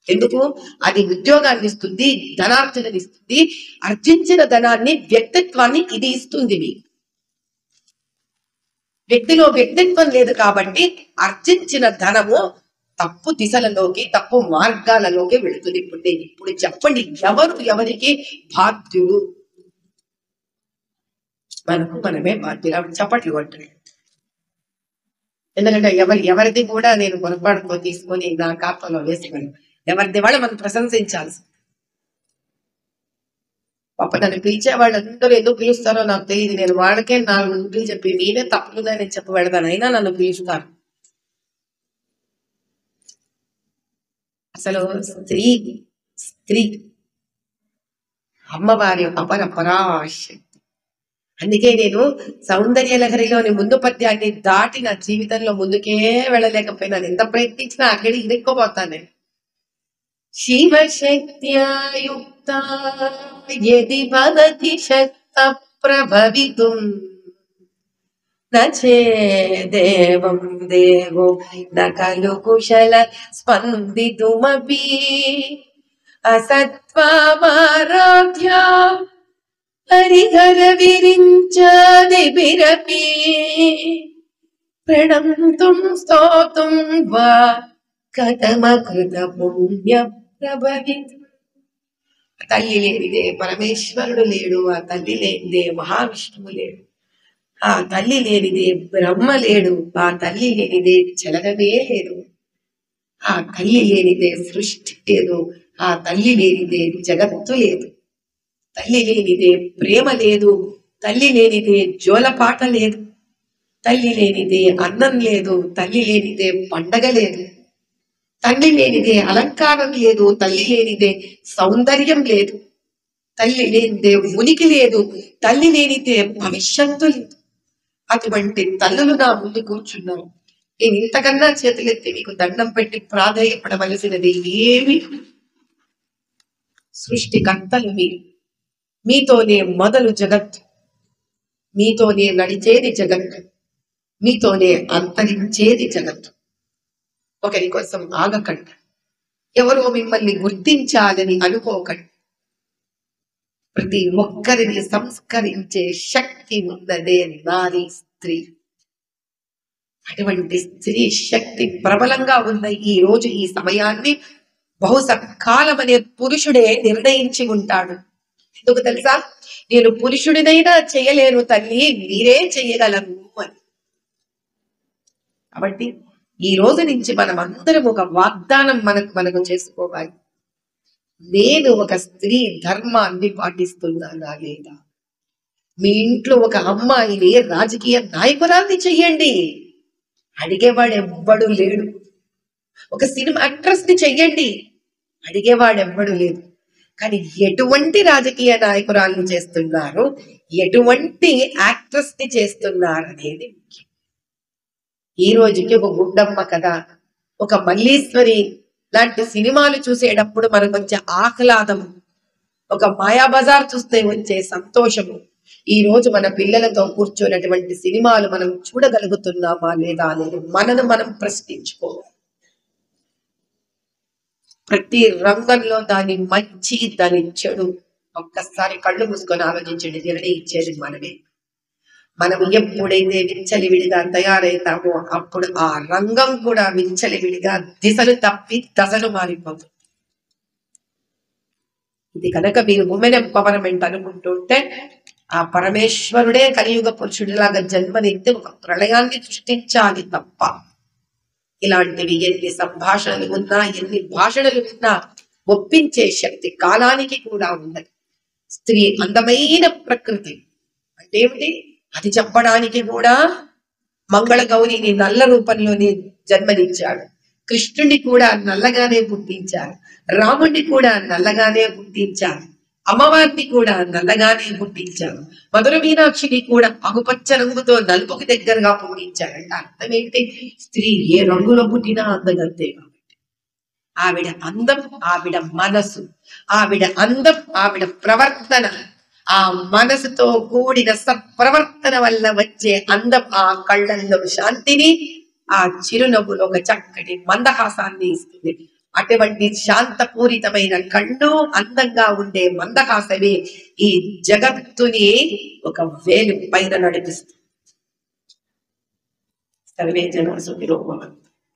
ఎందుకు? అది ఉద్యోగాన్ని ఇస్తుంది, ధనార్జనని ఇస్తుంది. ఆర్జించిన ధనాన్ని, వ్యక్తిత్వాన్ని ఇది ఇస్తుంది. వ్యక్తిలో వ్యక్తిత్వం లేదు కాబట్టి ఆర్జించిన ధనము తప్పు దిశలలోకి, తప్పు మార్గాలలోకి వెళుతుంది. ఇప్పుడు చెప్పండి, ఎవరు ఎవరికి బాధ్యులు? మనకు మనమే బాధ్యులు. చప్పట్లు కొట్టండి. ఎందుకంటే ఎవరిది కూడా నేను పొరపాటుతో తీసుకొని నా ఖాతాలో వేసుకోను. ఎవరిది వాళ్ళు మనం ప్రశంసించాల్సి. పాప నన్ను పిలిచే వాళ్ళందరూ ఎందుకు పిలుస్తారో నాకు తెలియదు. నేను వాళ్ళకే 4 ముద్దులు చెప్పి మీరే తప్పులుగా నేను చెప్పి పెడతాను, అయినా నన్ను పిలుస్తారు. అసలు స్త్రీ అమ్మవారి అపర పరాశక్తి. అందుకే నేను సౌందర్య లహరిలోని ముందు పద్యాన్ని దాటి నా జీవితంలో ముందుకే వెళ్ళలేకపోయినాను. ఎంత ప్రయత్నించినా అక్కడికి ఇరుక్కుపోతాను నేను. శివశక్త్యాయుక్త యది భవతి శక్త ప్రభవితుం నేదేవం దేవో నకలు కుశల స్పందితుమపి అసత్వామారాధ్య హరిహర విరించాది బిరపి ప్రణంతుం స్తోతుం వా కథమకృత పుణ్య ప్రభవిత్. తల్లి లేనిదే పరమేశ్వరుడు లేడు, ఆ తల్లి లేనిదే మహావిష్ణువు లేడు, ఆ తల్లి లేనిదే బ్రహ్మ లేడు, ఆ తల్లి లేనిదే చలనమే లేదు, ఆ తల్లి లేనిదే సృష్టి లేదు, ఆ తల్లి లేనిదే జగత్తు లేదు, తల్లి లేనిదే ప్రేమ లేదు, తల్లి లేనిదే జోలపాట లేదు, తల్లి లేనిదే అన్నం లేదు, తల్లి లేనిదే పండగ లేదు, తల్లి లేనిదే అలంకారం లేదు, తల్లి లేనిదే సౌందర్యం లేదు, తల్లి లేనిదే ఉనికి లేదు, తల్లి లేనిదే భవిష్యత్తు లేదు. అటువంటి తల్లులు నా ముందు కూర్చున్నారు. నేను ఇంతకన్నా చేతులెత్తి మీకు దండం పెట్టి ప్రాధేయపడవలసినది ఏమి? సృష్టికర్తలు మీరు, మీతోనే మొదలు జగత్తు, మీతోనే నడిచేది జగత్తు, మీతోనే అంతరించేది జగత్తు. ఒకరి కోసం ఆగకండి, ఎవరో మిమ్మల్ని గుర్తించాలని అనుకోకండి. ప్రతి ఒక్కరిని సంస్కరించే శక్తి ఉన్నదే నారీ స్త్రీ. అటువంటి స్త్రీ శక్తి ప్రబలంగా ఉన్న ఈ రోజు ఈ సమయాన్ని బహుశా కాలం అనే పురుషుడే నిర్ణయించి ఉంటాడు. ఎందుకు తెలుసా? నేను పురుషుడినైనా చేయలేను తల్లి, మీరే చెయ్యగలరు అని. కాబట్టి ఈ రోజు నుంచి మనం అందరం ఒక వాగ్దానం మనకు చేసుకోవాలి. నేను ఒక స్త్రీ ధర్మాన్ని పాటిస్తున్నానా లేదా? మీ ఇంట్లో ఒక అమ్మాయిని రాజకీయ నాయకురాల్ని చెయ్యండి, అడిగేవాడు ఎవ్వడు లేడు. ఒక సినిమా యాక్ట్రెస్ ని చెయ్యండి, అడిగేవాడు ఎవ్వడు లేదు. కానీ ఎటువంటి రాజకీయ నాయకురాల్ని చేస్తున్నారు, ఎటువంటి యాక్ట్రెస్ ని చేస్తున్నారు అనేది ముఖ్యం. ఈ రోజుకి ఒక గుండమ్మ కథ, ఒక మల్లీశ్వరి లాంటి సినిమాలు చూసేటప్పుడు మనకు వచ్చే ఆహ్లాదము, ఒక మాయాబజార్ చూస్తే వచ్చే సంతోషము, ఈ రోజు మన పిల్లలతో కూర్చోనటువంటి సినిమాలు మనం చూడగలుగుతున్నామా లేదా అనేది మనను మనం ప్రశ్నించుకోవాలి. ప్రతి రంగంలో దాని మంచి దాని చెడు ఒక్కసారి కళ్ళు మూసుకొని ఆలోచించండి. నిర్ణయించేది మనమే. మనం ఎప్పుడైతే విచ్చలివిడిగా తయారైతామో అప్పుడు ఆ రంగం కూడా విచ్చలివిడిగా దిశలు తప్పి దశలు మారిపోతుంది. ఇది కనుక మీరు ఉమెన్ ఎంపవర్మెంట్ అనుకుంటుంటే, ఆ పరమేశ్వరుడే కలియుగ పురుషుడిలాగా జన్మనెత్తి ఒక ప్రళయాన్ని సృష్టించాలి తప్ప ఇలాంటివి ఎన్ని సంభాషణలు ఉన్నా, ఎన్ని భాషణలు విన్నా ఒప్పించే శక్తి కాలానికి కూడా ఉన్నది. స్త్రీ అందమైన ప్రకృతి అంటే ఏమిటి? అది చెప్పడానికి కూడా మంగళ గౌరిని నల్ల రూపంలోనే జన్మనిచ్చాడు, కృష్ణుడిని కూడా నల్లగానే పుట్టించారు, రాముడిని కూడా నల్లగానే పుట్టించారు, అమ్మవారిని కూడా నల్లగానే పుట్టించారు, మధుర మీనాక్షిని కూడా ఆకుపచ్చ రంగుతో నలుపుకి దగ్గరగా పుట్టించారంట. అర్థం ఏంటి? స్త్రీ ఏ రంగులో పుట్టినా అందగంతే. కాబట్టి ఆవిడ అందం, ఆవిడ మనసు, ఆవిడ అందం, ఆవిడ ప్రవర్తన, ఆ మనసుతో కూడిన సత్ప్రవర్తన వల్ల వచ్చే అందం ఆ కళ్ళల్లో శాంతిని, ఆ చిరునవ్వులో ఒక చక్కటి మందహాసాన్ని ఇస్తుంది. అటువంటి శాంతపూరితమైన కళ్ళు, అందంగా ఉండే మందహాసమే ఈ జగత్తుని ఒక వేలు పైన నడిపిస్తుంది. సర్వే జన సుఖినో భవంతు.